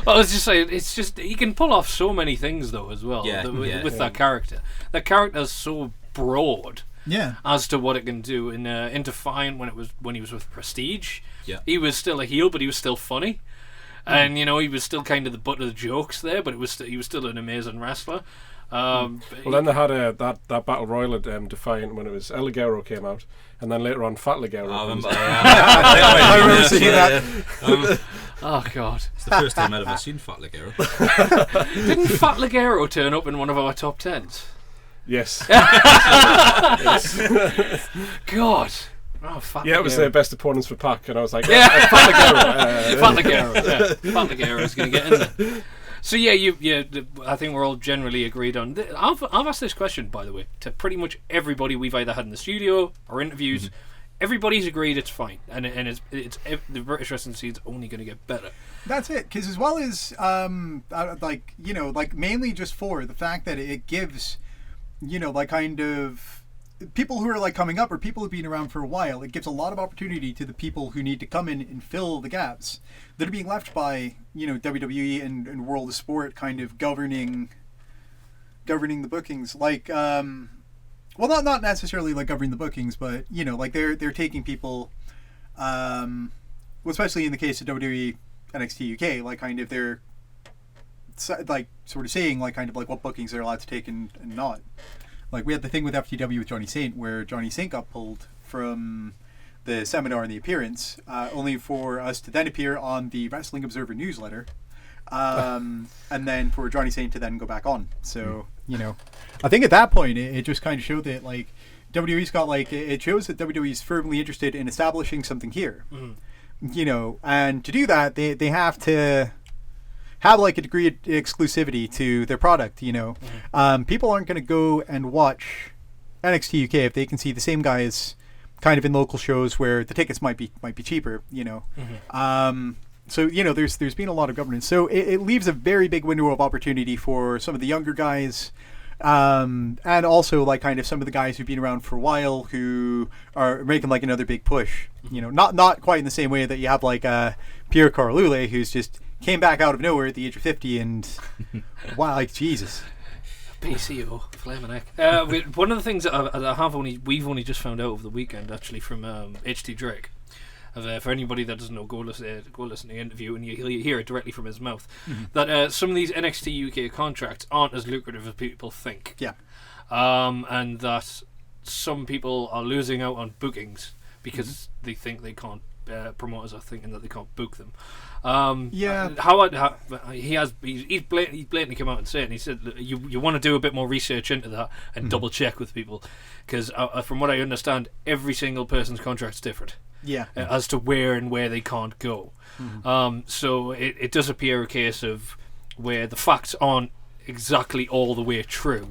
I was just saying, it's just he can pull off so many things though as well. With that character. That character is so broad. Yeah. As to what it can do in Defiant when he was with Prestige. Yeah. He was still a heel, but he was still funny. And he was still kind of the butt of the jokes there, but he was still an amazing wrestler. Well, then they had that battle royal at Defiant when it was El Ligero came out, and then later on Fat Ligero. I remember. I remember seeing that. Oh God! It's the first time I'd ever seen Fat Ligero. Didn't Fat Ligero turn up in one of our top 10s? Yes. God. Oh, Fat it was their best opponents for Pac, and I was like, Fat Ligero. Fat Ligero. Fat Ligero is going to get in there. So I think we're all generally agreed on. I've asked this question, by the way, to pretty much everybody we've either had in the studio or interviews. Mm-hmm. Everybody's agreed it's fine, and it's the British wrestling scene's only going to get better. That's it, because as well as mainly just for the fact that it gives, like kind of people who are like coming up or people who've been around for a while, it gives a lot of opportunity to the people who need to come in and fill the gaps that are being left by WWE and World of Sport kind of governing the bookings. Like well, not necessarily like governing the bookings, but like they're taking people, well, especially in the case of WWE NXT UK, like kind of they're like sort of saying like kind of like what bookings they're allowed to take and not. Like we had the thing with FTW with Johnny Saint, where Johnny Saint got pulled from the seminar and the appearance, only for us to then appear on the Wrestling Observer newsletter, and then for Johnny Saint to then go back on. So I think at that point it just kind of showed that like WWE's got like it shows that WWE's firmly interested in establishing something here, and to do that they have to have like a degree of exclusivity to their product. People aren't going to go and watch NXT UK if they can see the same guys kind of in local shows where the tickets might be cheaper. So there's been a lot of governance. So it leaves a very big window of opportunity for some of the younger guys, and also like kind of some of the guys who've been around for a while who are making like another big push. Not quite in the same way that you have like Pierre Carlule, who's just came back out of nowhere at the age of 50 and wow, like Jesus. PCO, flaming heck. One of the things that we've only just found out over the weekend, actually, from HT Drake. For anybody that doesn't know, go listen to the interview and you'll hear it directly from his mouth. Mm-hmm. That some of these NXT UK contracts aren't as lucrative as people think. Yeah. And that some people are losing out on bookings because they think they can't. Promoters are thinking that they can't book them. He's blatantly come out and said, and he said you want to do a bit more research into that and double check with people, because from what I understand, every single person's contract's different. As to where they can't go. So it does appear a case of where the facts aren't exactly all the way true.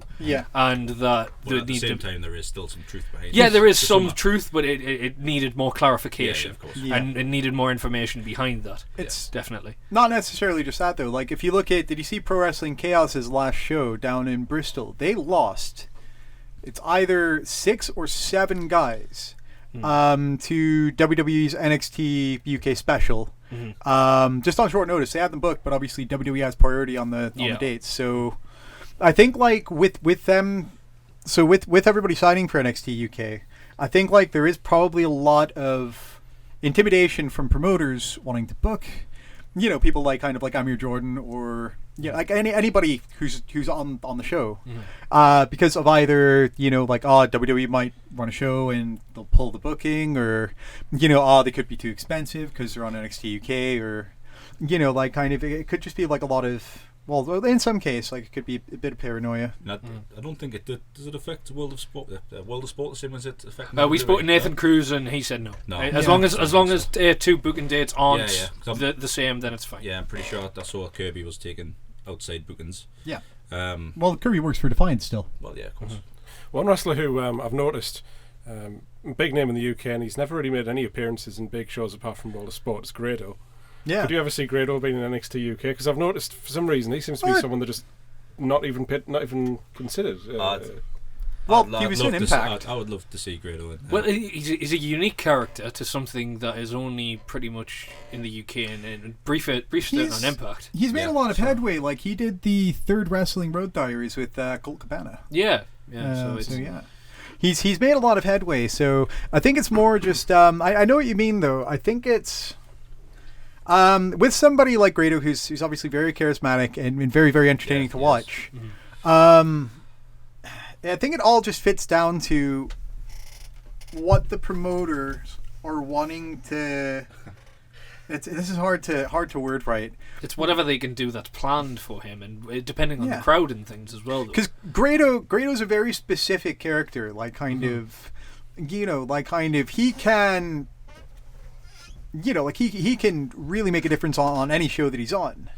And that at the same time there is still some truth behind it. Yeah, there is some truth, but it needed more clarification. Of course. And it needed more information behind that. It's definitely not necessarily just that though. Like if you look at, did you see Pro Wrestling Chaos's last show down in Bristol? They lost, it's either 6 or 7 guys to WWE's NXT UK special. Just on short notice. They had them booked, but obviously WWE has priority on the dates. So I think like with them, so with everybody signing for NXT UK, I think like there is probably a lot of intimidation from promoters wanting to book, people like kind of like Amir Jordan or like anybody who's on the show, because of either like WWE might run a show and they'll pull the booking, or they could be too expensive because they're on NXT UK, or like kind of it could just be like a lot of well, in some case, like it could be a bit of paranoia. I don't think it did. Does it affect World of Sport? World of Sport the same as it affect? We spoke to Nathan Cruz and he said no. No. As long as 2 booking dates aren't the same, then it's fine. Yeah, I'm pretty sure I saw Kirby was taking outside bookings. Yeah. Well, Kirby works for Defiance still. Well, yeah, of course. One wrestler who I've noticed, big name in the UK, and he's never really made any appearances in big shows apart from World of Sport, is Grado. Yeah. Could you ever see Grado being in NXT UK? Because I've noticed for some reason he seems to be someone that just not even considered. He was in Impact. I would love to see Grado in. Well, he's a unique character to something that is only pretty much in the UK and brief stint on Impact. He's made a lot of headway. Like he did the 3rd Wrestling Road Diaries with Colt Cabana. Yeah. He's made a lot of headway. So I think it's more just. I know what you mean though. I think it's. With somebody like Grado, who's obviously very charismatic and very, very entertaining to watch, I think it all just fits down to what the promoters are wanting to. This is hard to word right. It's whatever they can do that's planned for him, and depending on the crowd and things as well. Because Grado's a very specific character, like kind of, he can. He can really make a difference on any show that he's on.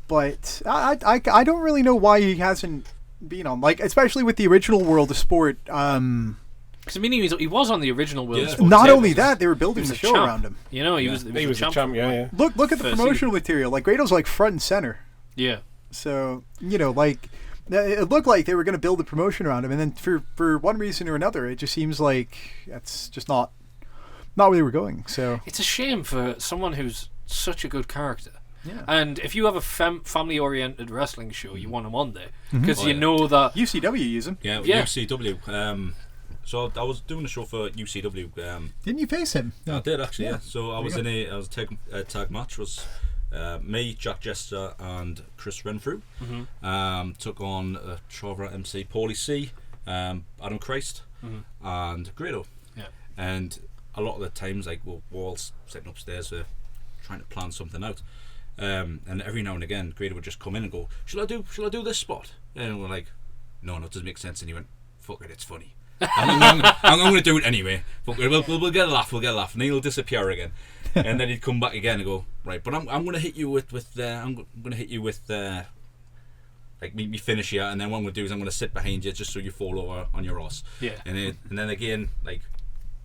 But I don't really know why he hasn't been on, like, especially with the original World of Sport. Because he was on the original World of Sport. Not only that, they were building the show around him. He was a champ. Yeah. Look at the promotional material. Like Grado's like front and center. Yeah. So it looked like they were going to build the promotion around him, and then for one reason or another, it just seems like that's just not where they were going. So it's a shame for someone who's such a good character. Yeah. And if you have a family-oriented wrestling show, you want him on there because know that UCW use him. Yeah. UCW. So I was doing a show for UCW. Didn't you face him? I did actually. Yeah. So I was in a tag match. Was me, Jack Jester, and Chris Renfrew. Took on Chauver MC, Paulie C, Adam Christ, and Grado. Yeah. And a lot of the times, like, we're all sitting upstairs trying to plan something out. And every now and again, Grado would just come in and go, "Shall I do this spot?" And we're like, "No, it doesn't make sense." And he went, "Fuck it, it's funny. I'm going to do it anyway. Fuck it, we'll get a laugh. And then he'll disappear again, and then he'd come back again and go, "Right, but I'm going to hit you with like me finish here, and then what I'm going to do is I'm going to sit behind you just so you fall over on your ass." Yeah. And then again, like,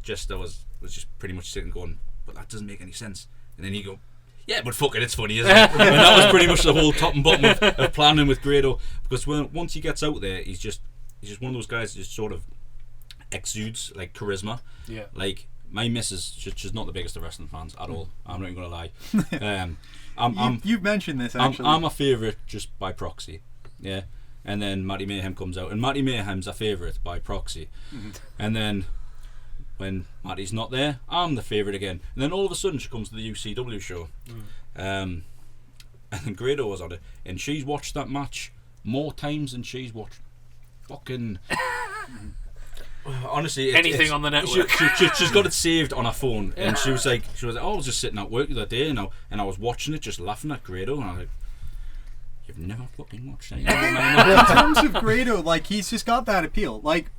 Jester was just pretty much sitting going, "But that doesn't make any sense." And then he'd go, "Yeah, but fuck it, it's funny, isn't it?" And that was pretty much the whole top and bottom of planning with Grado, because once he gets out there, he's just one of those guys that just sort of exudes like charisma. Yeah. Like, my missus, she's not the biggest of wrestling fans at all. I'm not even gonna lie. You've mentioned this actually. I'm a favourite just by proxy. Yeah. And then Matty Mayhem comes out, and Matty Mayhem's a favourite by proxy. And then when Matty's not there, I'm the favourite again. And then all of a sudden she comes to the UCW show. And then Grado was on it, and she's watched that match more times than she's watched fucking honestly anything on the network. She's got it saved on her phone, and she was like, "Oh, I was just sitting at work the other day, and I was watching it, just laughing at Grado," and I was like, "You've never fucking watched it." In terms of Grado, like, he's just got that appeal. Like,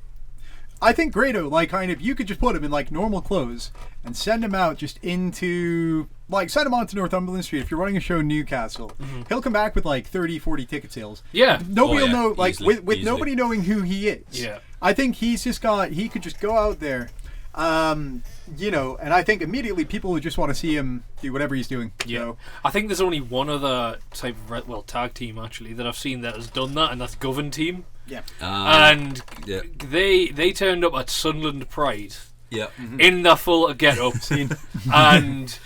I think Grado, like, kind of, you could just put him in like normal clothes and send him out just into, like, send him on to Northumberland Street. If you're running a show in Newcastle, he'll come back with like 30-40 ticket sales. Yeah. Nobody will know, like, easily, with nobody knowing who he is. Yeah. I think he could just go out there, and I think immediately people would just want to see him do whatever he's doing. Yeah. So. I think there's only one other type of tag team actually that I've seen that has done that, and that's Govern Team. Yeah. And they turned up at Sunderland Pride. Yeah. In their full get up. And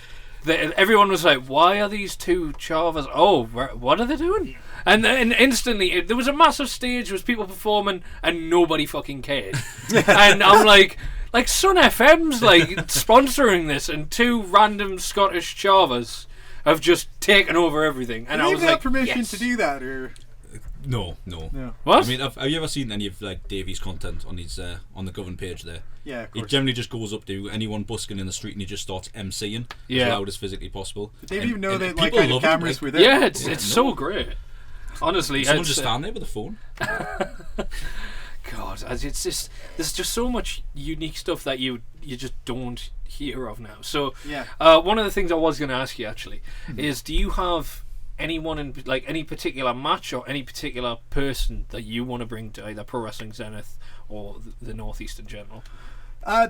everyone was like, "Why are these two Chavas? Oh, what are they doing?" And then instantly, there was a massive stage with people performing, and nobody fucking cared. And I'm like Sun FM's like sponsoring this, and two random Scottish Chavas have just taken over everything. And I was have like, permission yes. to do that, or No. What? I mean, have you ever seen any of like Davey's content on his on the Govern page there? Yeah, of He course. generally just goes up to anyone busking in the street and he just starts MCing as loud as physically possible. Did Dave And- even know and that like people kind of love it, cameras like, were there? Yeah, it's so great. Honestly, someone it's, just stand there with a phone. God, it's just there's just so much unique stuff that you just don't hear of now. So, Yeah. one of the things I was going to ask you actually is, do you have anyone in like any particular match or any particular person that you want to bring to either Pro Wrestling Zenith or the Northeast in general?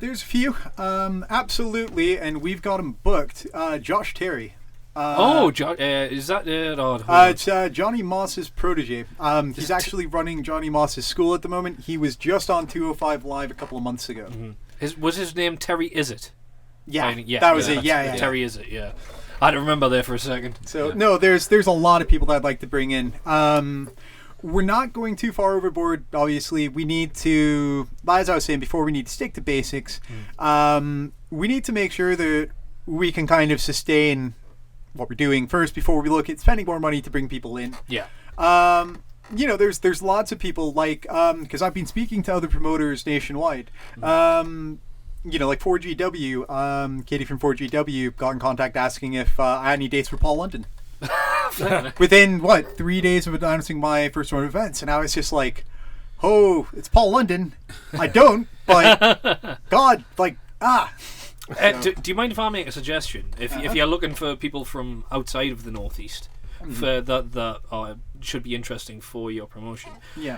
There's a few, absolutely, and we've got him booked. Josh Terry. Is that It's Johnny Moss's protege. He's actually running Johnny Moss's school at the moment. He was just on 205 Live a couple of months ago. was his name Terry Is It? Yeah, that was it. Yeah. Terry Is It? Yeah, I had to remember there for a second. So no, there's a lot of people that I'd like to bring in. We're not going too far overboard. Obviously, we need to, as I was saying before, we need to stick to basics. We need to make sure that we can kind of sustain what we're doing first before we look at spending more money to bring people in. Yeah. There's lots of people like because I've been speaking to other promoters nationwide. Like 4GW, Katie from 4GW got in contact asking if I had any dates for Paul London. Within 3 days of announcing my first round of events, and I was just like, "Oh, it's Paul London." I don't, but God, Do you mind if I make a suggestion? If you're looking for people from outside of the Northeast for that should be interesting for your promotion,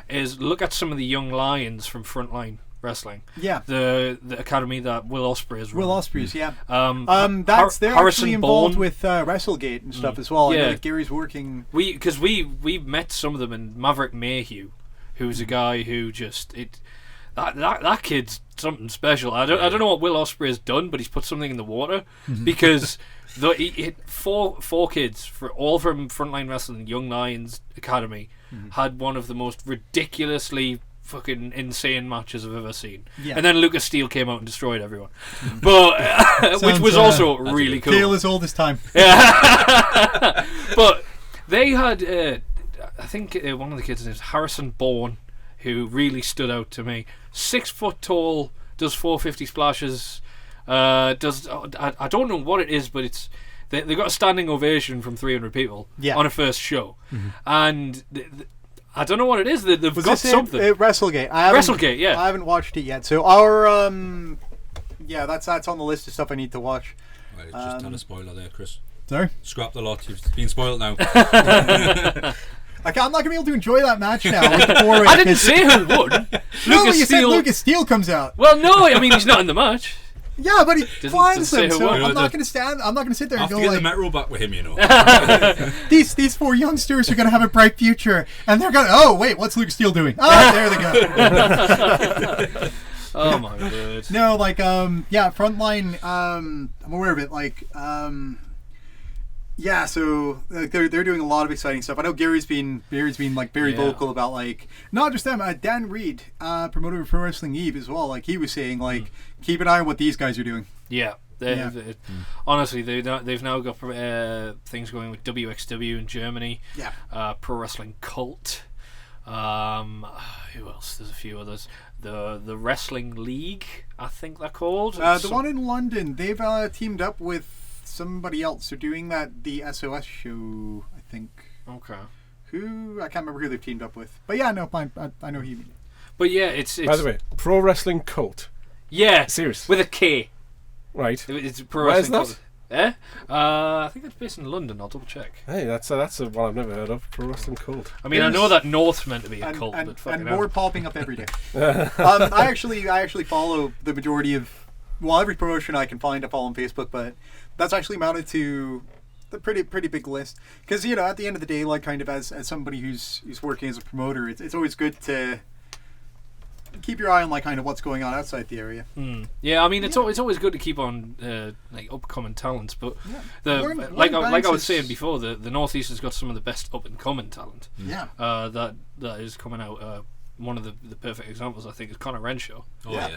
is look at some of the young lions from Frontline Wrestling. Yeah. The academy that Will Ospreay is running. Will Ospreay's, yeah. They're Harrison actually involved Bourne. with WrestleGate and stuff as well. I know Yeah. that Gary's working. Because we met some of them, and Maverick Mayhew, who's a guy who just that kid's something special. I don't know what Will Ospreay has done, but he's put something in the water because he hit four kids all from Frontline Wrestling Young Lions Academy had one of the most ridiculously fucking insane matches I've ever seen. Yeah. And then Lucas Steele came out and destroyed everyone, but which was also really cool. Tale as old as time. Yeah. But they had I think one of the kids is Harrison Bourne, who really stood out to me. 6 foot tall, does 450 splashes. I don't know what it is, but it's they got a standing ovation from 300 people on a first show, and I don't know what it is. They've got something. WrestleGate. WrestleGate, yeah. I haven't watched it yet. So our that's on the list of stuff I need to watch. Right, just tell a spoiler there, Chris. Sorry? Scrap the lot. You've been spoiled now. I'm not gonna be able to enjoy that match now. With the four-way, I didn't say who would. No, Lucas you said Steele. Lucas Steele comes out. Well, no, I mean he's not in the match. Yeah, but he blinds say them. who So won. I'm not gonna sit there and Have go to get the like, Metro back with him, you know. these four youngsters are gonna have a bright future, and they're gonna. Oh wait, what's Lucas Steele doing? Oh, there they go. Oh my word. No, Frontline. I'm aware of it. So they're doing a lot of exciting stuff. I know Gary's been very vocal about not just them. Dan Reed, promoter of Pro Wrestling Eve as well. He was saying keep an eye on what these guys are doing. Yeah. Honestly, they've now got things going with WXW in Germany. Yeah. Pro Wrestling Cult. Who else? There's a few others. The Wrestling League, I think they're called. The one in London, they've teamed up with somebody else. They're doing the SOS show, I think. Okay. I can't remember who they've teamed up with. But yeah, no, I know who you mean. But yeah, it's By the way, Pro Wrestling Cult. Yeah. Seriously. With a K. Right. It's Pro Where's Wrestling that? Cult. I think it's based in London. I'll double check. Hey, that's a one I've never heard of. Pro Wrestling Cult. I mean, I know that North's meant to be a cult, but fucking and hell. more popping up every day. I actually follow the majority of every promotion I can find. I follow on Facebook, but that's actually mounted to the pretty big list. Because at the end of the day, as somebody who's working as a promoter, it's always good to keep your eye on what's going on outside the area. Yeah, I mean it's always good to keep on upcoming talents, but Lauren I was saying before, the Northeast has got some of the best up and coming talent. Yeah. That is coming out. One of the perfect examples I think is Conor Renshaw. Oh yeah.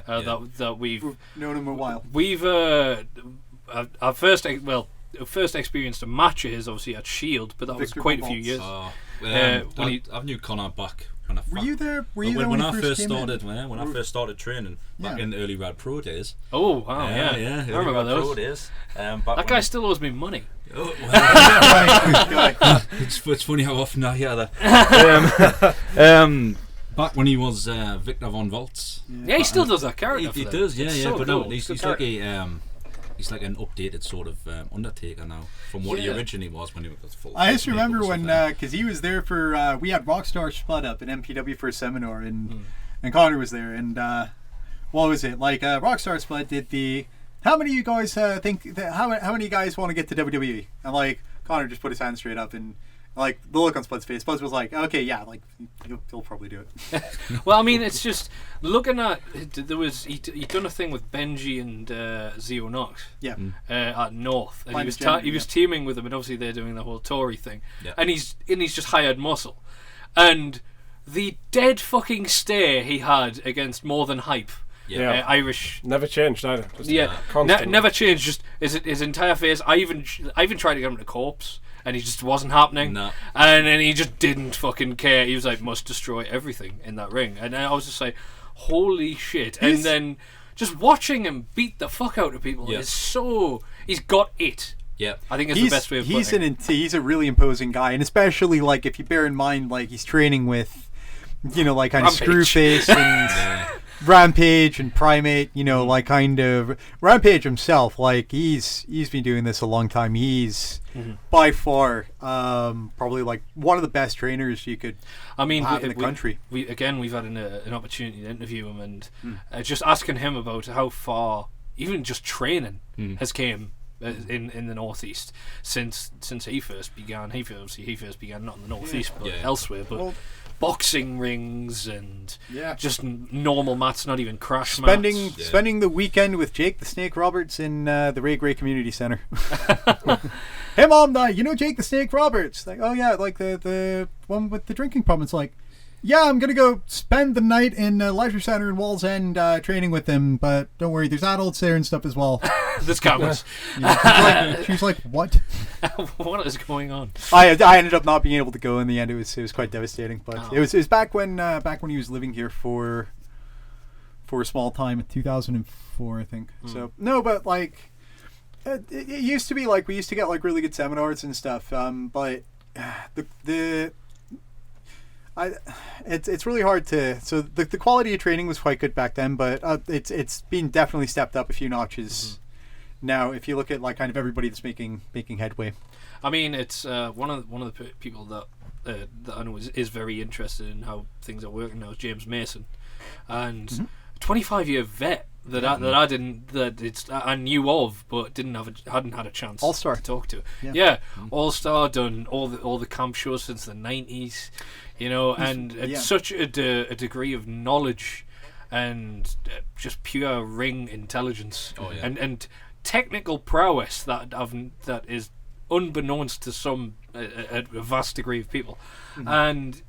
That we've known him a while. We've first experienced a match of his obviously at Shield, but that was Victor quite a Bobolts. few years. I knew Connor back when Were you there? Were you there when he I first came in? started? When I first started training back in the early Rad Pro days. Oh wow, yeah, I remember Rad those. Pro days. That guy still owes me money. Oh, well, it's funny how often I hear that. Back when he was Victor von Volts. Yeah, he still does that character. He does, yeah. So But cool. no, he's like a he's like an updated sort of Undertaker now from what he originally was when he was full. I just remember when because he was there for we had Rockstar Spud up at MPW for a seminar and Connor was there and what was it like? Rockstar Spud did the. How many of you guys think that, how many of you guys want to get to WWE? And like Connor just put his hand straight up and like the look on Spud's face. Spud was like, okay, yeah, like he'll probably do it. Well, I mean, it's just looking at there was he'd done a thing with Benji and Zio Knox. Yeah. At North, and Minus he was teaming with them, and obviously they're doing the whole Tory thing, Yeah. and he's just hired muscle, and the dead fucking stare he had against More Than Hype. Yeah. Irish. Never changed either. Just Constantly. Never changed. Just his entire face. I even tried to get him to corpse, and he just wasn't happening. No. And then he just didn't fucking care. He was like, must destroy everything in that ring. And I was just like, holy shit. And then just watching him beat the fuck out of people is so. He's got it. Yeah, I think it's the best way of putting it. He's a really imposing guy, and especially like if you bear in mind like he's training with, like kind of Screwface and. Rampage and Primate, like kind of Rampage himself, like he's been doing this a long time. He's by far probably like one of the best trainers you could have in the country. We've had an opportunity to interview him and just asking him about how far even just training has came in the Northeast since he first began. He first began not in the Northeast but elsewhere, but. Boxing rings and just normal mats, not even crash mats. Spending the weekend with Jake the Snake Roberts in the Ray Gray Community Center. Hey mom, Jake the Snake Roberts? Like, oh yeah, like the one with the drinking problem. It's like, yeah, I'm gonna go spend the night in Leisure Center in Walls End training with him, but don't worry, there's adults there and stuff as well. There's cameras. She's like, what? What is going on? I ended up not being able to go in the end. It was quite devastating, but it was back when he was living here for a small time in 2004, I think. So no, but like it used to be like we used to get like really good seminars and stuff. But it's really hard to. So the quality of training was quite good back then, but it's been definitely stepped up a few notches. Now, if you look at like kind of everybody that's making headway, I mean, it's one of the people that I know is very interested in how things are working now is James Mason, and 25-year vet that I knew of but hadn't had a chance All-Star to talk to. All-Star, done all the camp shows since the 90s, and such a degree of knowledge and just pure ring intelligence and technical prowess that is unbeknownst to some a vast degree of people. And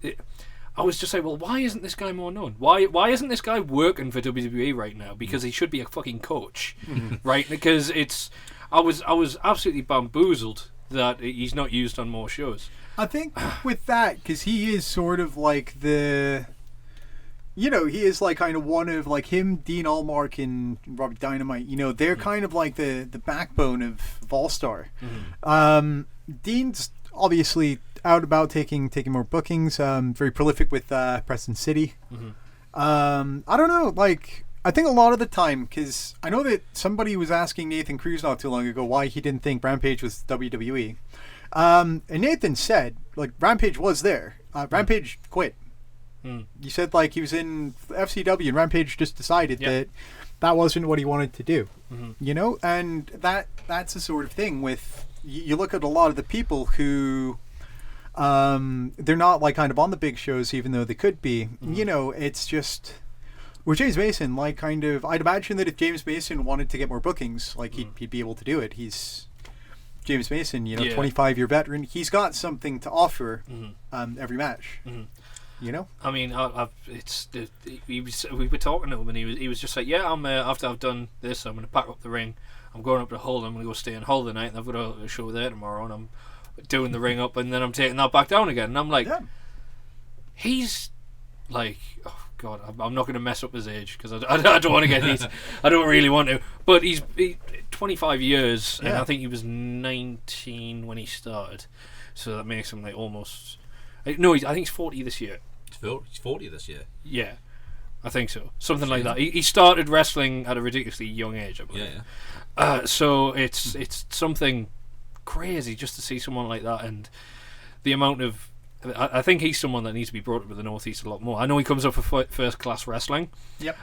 I was just like, well, why isn't this guy more known? Why isn't this guy working for WWE right now? Because he should be a fucking coach, right? Because I was absolutely bamboozled that he's not used on more shows. I think with that, because he is sort of like the. He is like kind of one of like him, Dean Allmark, and Robbie Dynamite. They're kind of like the backbone of All-Star. Dean's obviously out about taking more bookings. Very prolific with Preston City. I don't know. Like I think a lot of the time, because I know that somebody was asking Nathan Cruz not too long ago why he didn't think Rampage was WWE, and Nathan said like Rampage was there. Rampage quit. You said like he was in FCW and Rampage just decided that wasn't what he wanted to do, and that's the sort of thing with you look at a lot of the people who they're not like kind of on the big shows even though they could be. It's just with James Mason, like kind of I'd imagine that if James Mason wanted to get more bookings, like he'd be able to do it. He's James Mason, 25-year veteran. He's got something to offer every match. I mean, we were talking to him, and he was just like, "Yeah, I'm after I've done this, I'm going to pack up the ring. I'm going up to Hull. I'm going to go stay in Hull tonight, and I've got a show there tomorrow, and I'm doing the ring up, and then I'm taking that back down again. And I'm like, he's like, oh God, I'm not going to mess up his age because I don't want to get hit. I don't really want to. But he's 25 years, and I think he was 19 when he started. So that makes him like almost. No, I think he's 40 this year. He's 40 this year. Yeah, I think so. Something like that. He started wrestling at a ridiculously young age, I believe. Yeah. So it's something crazy just to see someone like that, and the amount of. I think he's someone that needs to be brought up to the Northeast a lot more. I know he comes up for First Class Wrestling. Yep.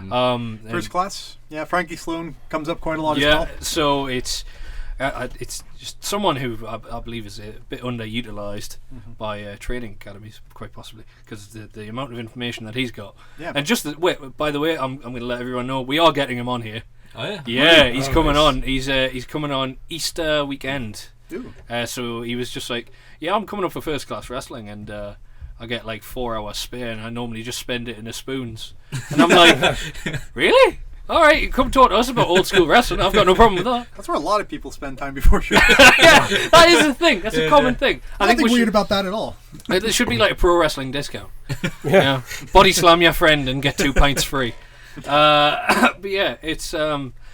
First Class. Yeah, Frankie Sloan comes up quite a lot as well. Yeah, so it's just someone who I believe is a bit underutilized by training academies, quite possibly, because the amount of information that he's got. Yeah. And just by the way, I'm going to let everyone know we are getting him on here. Oh yeah. Yeah, he's coming on. He's coming on Easter weekend. So he was just like, yeah, I'm coming up for First Class Wrestling, and I get like 4 hours spare, and I normally just spend it in the spoons. And I'm like, really? All right, you come talk to us about old school wrestling. I've got no problem with that. That's where a lot of people spend time before shows. Yeah, that is a thing. That's a common thing. I don't think weird about that at all. There should be like a pro wrestling discount. Yeah. Body slam your friend and get 2 pints free. But yeah, it's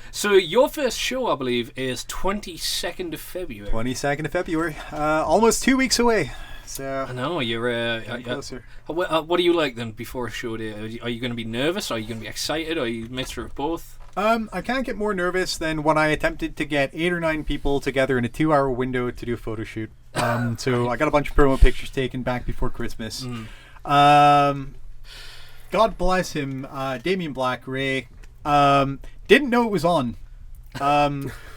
so your first show, I believe, is 22nd of February. 22nd of February. Almost 2 weeks away. So I know you're closer. What do you like then before a show day? Are you going to be nervous? Are you going to be excited? Or are you a mixture of both? I can't get more nervous than when I attempted to get 8 or 9 people together in a 2-hour window to do a photo shoot. So I got a bunch of promo pictures taken back before Christmas. God bless him, Damien Black, Ray. Didn't know it was on.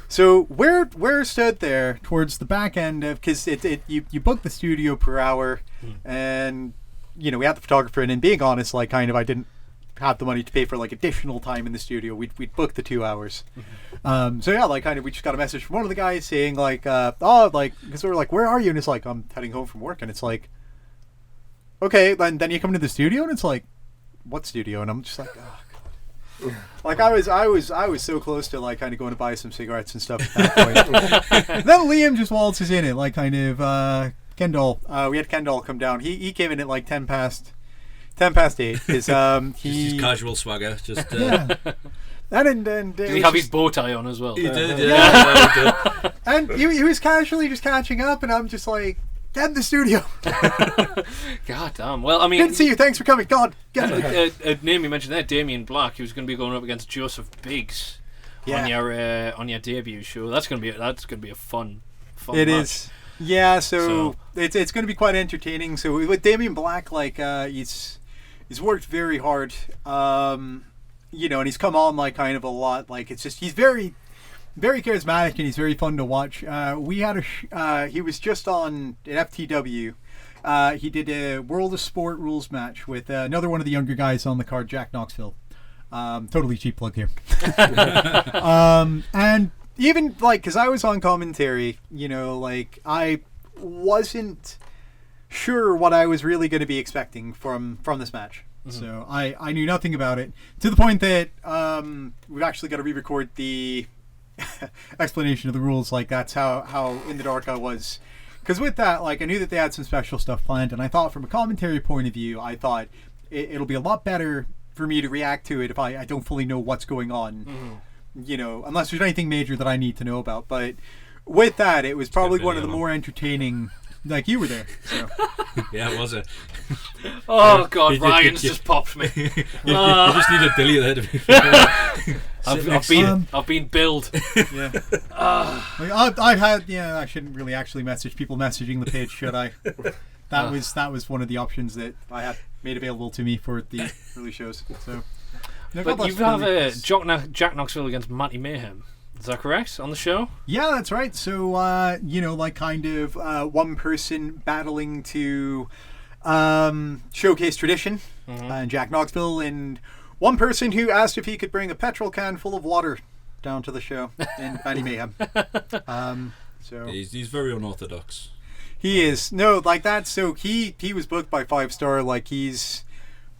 So we're stood there towards the back end of, because you book the studio per hour, and we had the photographer, and being honest, like kind of I didn't have the money to pay for like additional time in the studio. We'd booked the 2 hours. So yeah, like kind of we just got a message from one of the guys saying like, because we were like, where are you? And it's like, I'm heading home from work, and it's like, okay, then you come to the studio, and it's like, what studio? And I'm just like, oh God. Like I was so close to like kind of going to buy some cigarettes and stuff at that point. Then Liam just waltzes in it, like kind of Kendall. We had Kendall come down. He came in at like 10 past 8 because his casual swagger, just yeah. And did he have his bow tie on as well? He did, yeah. He did. And he was casually just catching up, and I'm just like, get in the studio. God damn. Well, I mean, didn't see you. Thanks for coming. God, get in. A name you mentioned there, Damien Black. He was going to be going up against Joseph Biggs on your debut show. That's going to be a fun. It match. Is. Yeah. So it's going to be quite entertaining. So with Damien Black, like he's worked very hard. And he's come on like kind of a lot. Like it's just he's very, very charismatic, and he's very fun to watch. We had he was just on an FTW. He did a World of Sport rules match with another one of the younger guys on the card, Jack Knoxville. Totally cheap plug here. And even like, because I was on commentary, like I wasn't sure what I was really going to be expecting from this match. So I knew nothing about it, to the point that we've actually got to re-record the explanation of the rules. Like that's how in the dark I was, because with that, like I knew that they had some special stuff planned, and I thought from a commentary point of view, I thought it'll be a lot better for me to react to it if I don't fully know what's going on, unless there's anything major that I need to know about. But with that, it was probably one of the more entertaining. Like you were there, so. Yeah, was it? Oh God, Ryan's just popped me. You just need a Billy there to be. I've been billed. Yeah. I've had. Yeah, I shouldn't really actually message people messaging the page, should I? That was one of the options that I had made available to me for the early shows. So. But you have Jack Knoxville against Matty Mayhem. Is that correct on the show? Yeah, that's right. So, like kind of one person battling to showcase tradition, and Jack Knoxville, and one person who asked if he could bring a petrol can full of water down to the show in Matty Mayhem. So he's very unorthodox. He is. No, like that. So he was booked by 5 Star. Like he's,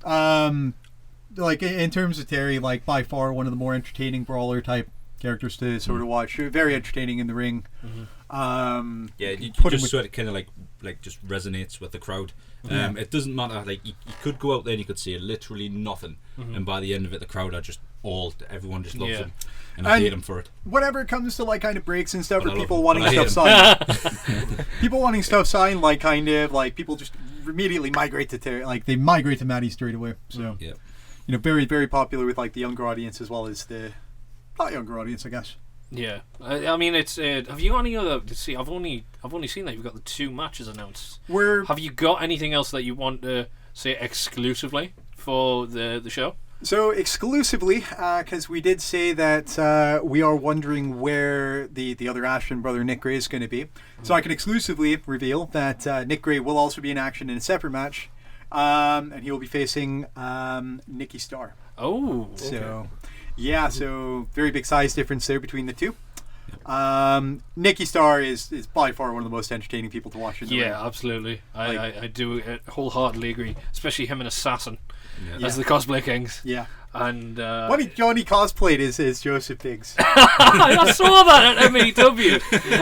like in terms of Terry, like by far one of the more entertaining brawler type characters to sort of watch. Very entertaining in the ring. You put him just with- sort of kind of like just resonates with the crowd. It doesn't matter. Like you could go out there and you could say literally nothing, and by the end of it, the crowd are just everyone just loves him, and I hate him for it. Whenever it comes to like kind of breaks and stuff, But or I love people him. wanting But I stuff hate signed, people wanting stuff signed, like kind of like people just immediately migrate to they migrate to Matty straight away. So Yeah. very very popular with like the younger audience as well as the not younger audience, I guess. Yeah, I mean, it's. Have you got any other? See, I've only seen that you've got the 2 matches announced. Have you got anything else that you want to say exclusively for the show? So exclusively, because we did say that we are wondering where the other Ashton brother Nick Gray is going to be. So I can exclusively reveal that Nick Gray will also be in action in a separate match, and he will be facing Nikki Starr. Oh, So. okay. Yeah, so very big size difference there between the two. Nikki Starr is by far one of the most entertaining people to watch in the ring. Yeah, absolutely. I do wholeheartely agree. Especially him and Assassin Yeah. as the cosplay kings. Yeah. And Johnny cosplayed as Joseph Biggs. I saw that at MEW,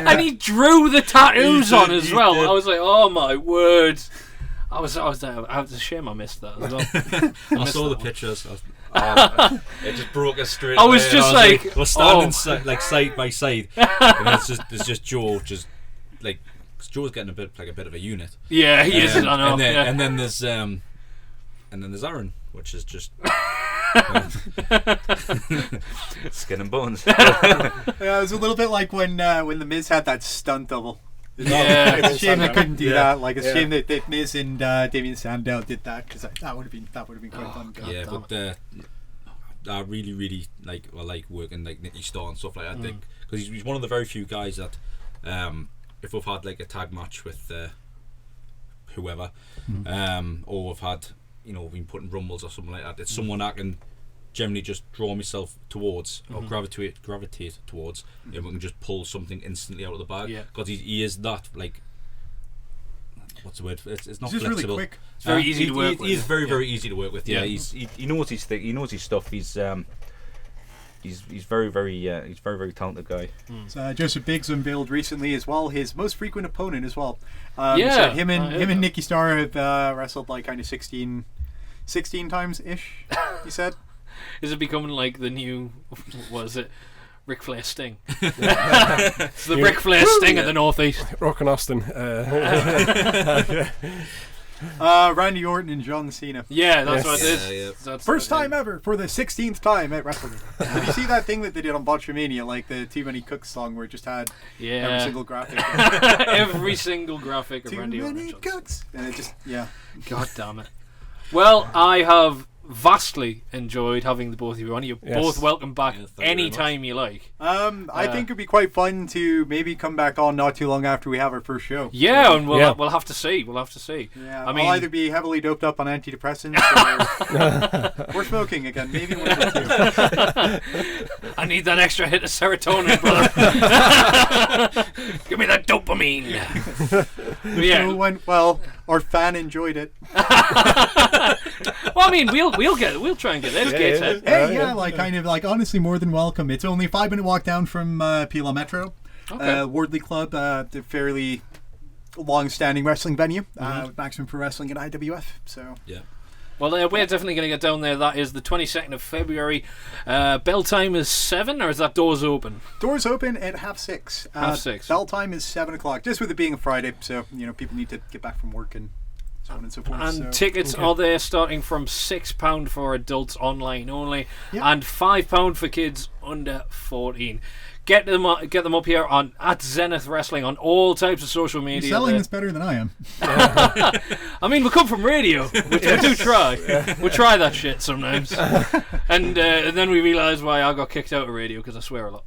and he drew the tattoos on as well. did. I was like, oh my word! I was it's a shame I missed that as well. I saw the pictures. It just broke us straight. I was away, just and like, we're standing oh. side by side, and it's just Joe, just like 'cause Joe's getting a bit of a unit. Yeah, he is. I know. And then, yeah. and then there's Aaron, which is just Skin and bones. Yeah, it was a little bit like when the Miz had that stunt double. Yeah. It's a shame they couldn't do Yeah. that. Like it's a Yeah. shame that Miz and Damien Sandow did that because that would have been quite fun. yeah, damn but I really like working like Nicky Starr and stuff like that. Because he's one of the very few guys that if we've had like a tag match with whoever, or we've had we've been putting rumbles or something like that, it's someone I can generally just draw myself towards or gravitate towards, and we can just pull something instantly out of the bag. Yeah. Because he is that like. What's the word? It's not He's just really flexible. quick. It's very easy to work with. He is very Yeah. very easy to work with. Yeah, Yeah. He knows his thing. He knows his stuff. He's very very talented guy. So, Joseph Biggs unveiled recently as well his most frequent opponent as well. Yeah, so him I and heard that. Nikki Starr have wrestled like kind of 16 times ish. He said. Is it becoming like the new? What is it? Ric Flair Sting. It's the Ric Flair Sting of the Northeast. Rock and Austin. Randy Orton and John Cena. Yeah, that's Yes. what it is. Yeah. That's First time ever for the 16th time at Wrestling. Did you see that thing that they did on Botchamania, like the Too Many Cooks song where it just had Yeah. every single graphic? Every single graphic of Too Randy Orton. many and John cooks, and it just God damn it. Well, I have vastly enjoyed having the both of you on. You're Yes. both welcome back Yeah, thank you very anytime you like. I think it'd be quite fun to maybe come back on not too long after we have our first show. Yeah, and Yeah. we'll have to see. We'll have to see. Yeah, I mean, I'll either be heavily doped up on antidepressants or smoking again. Maybe one of the two. I need that extra hit of serotonin, brother. Give me that dopamine. But yeah. So when, well, our fan enjoyed it. Well, I mean, we'll try and get there. It's Gateshead. Hey, yeah, like kind of like honestly more than welcome. It's only a 5-minute walk down from Pila Metro, Okay. Wardley Club, the fairly long-standing wrestling venue with Maximum Pro Wrestling and IWF. So Yeah. Well, we're definitely going to get down there. That is the 22nd of February. Bell time is 7, or is that doors open? doors open at 6:30. 6:30. Bell time is 7:00. Just with it being a Friday, so people need to get back from work and so on and so forth. And so. tickets are there starting from £6 for adults online only, Yep. and £5 for kids under 14. Get them up here on at Zenith Wrestling on all types of social You're media. selling there. this better than I am. I mean, we come from radio. We do try. We try that shit sometimes, and then we realise why I got kicked out of radio because I swear a lot.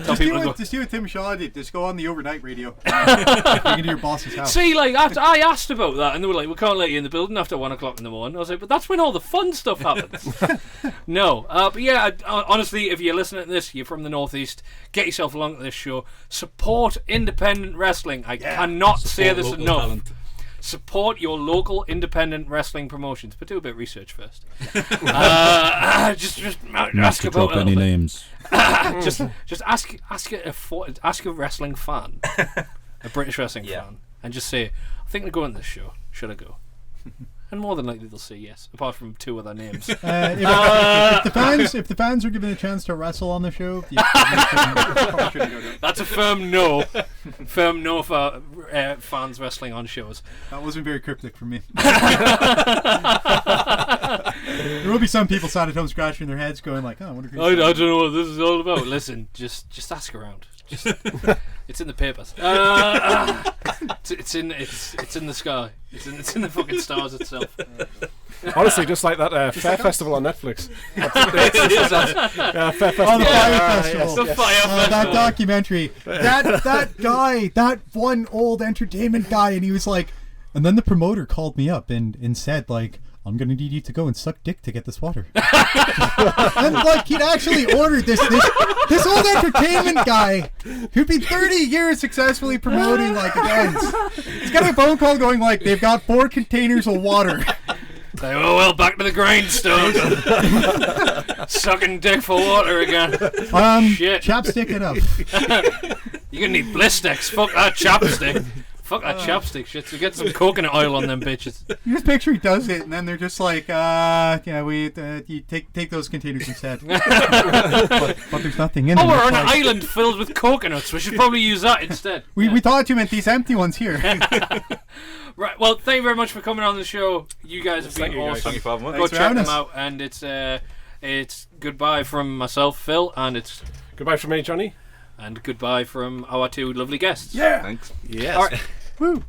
Tell people to go. Just do what Tim Shaw did. Just go on the overnight radio. Bring it to your boss's house. See, like after I asked about that, and they were like, "We can't let you in the building after 1 o'clock in the morning." I was like, "But that's when all the fun stuff happens." No, but yeah, honestly, if you're listening to this, you're from the Northeast, get yourself along to this show. Support independent wrestling. I cannot say this Local enough. talent. Support your local independent wrestling promotions, but do a bit of research first. Just ask to about drop any names. just ask a wrestling fan, a British wrestling fan, and just say, I think I'm going to this show. Should I go? And more than likely they'll say yes, apart from 2 other names. If the fans are given a chance to wrestle on the show, probably shouldn't go to it. That's a firm no. Firm no for fans wrestling on shows. That wasn't very cryptic for me. There will be some people sat at home scratching their heads, going like, "Oh, I wonder." I don't know what this is all about. Listen, just ask around. It's in the papers. It's in the sky. It's in the fucking stars itself. Honestly, just like that Fair Festival on Netflix. Fair Festival. Oh, the Fire Festival. The Fire Festival. That documentary. That guy, that one old entertainment guy, and he was like, and then the promoter called me up and said like, I'm gonna need you to go and suck dick to get this water. And like he'd actually ordered this old entertainment guy who'd been 30 years successfully promoting like events. He's got a phone call going like, they've got 4 containers of water. Like, oh well, back to the grindstone. Sucking dick for water again. Shit. Chapstick it up. You're gonna need blistex. Fuck that chapstick. Fuck that chapstick shit. So get some coconut oil on them bitches. You just picture he does it, and then they're just like, you take those containers instead. but there's nothing in them. Oh, we're on an island filled with coconuts. We should probably use that instead. We thought you meant these empty ones here. Right. Well, thank you very much for coming on the show. You guys have been awesome. Thank you for having me. Go check them out, and it's goodbye from myself, Phil, and it's Goodbye from me, Johnny. and goodbye from our 2 lovely guests. Yeah. Thanks. Yes. All right. Woo.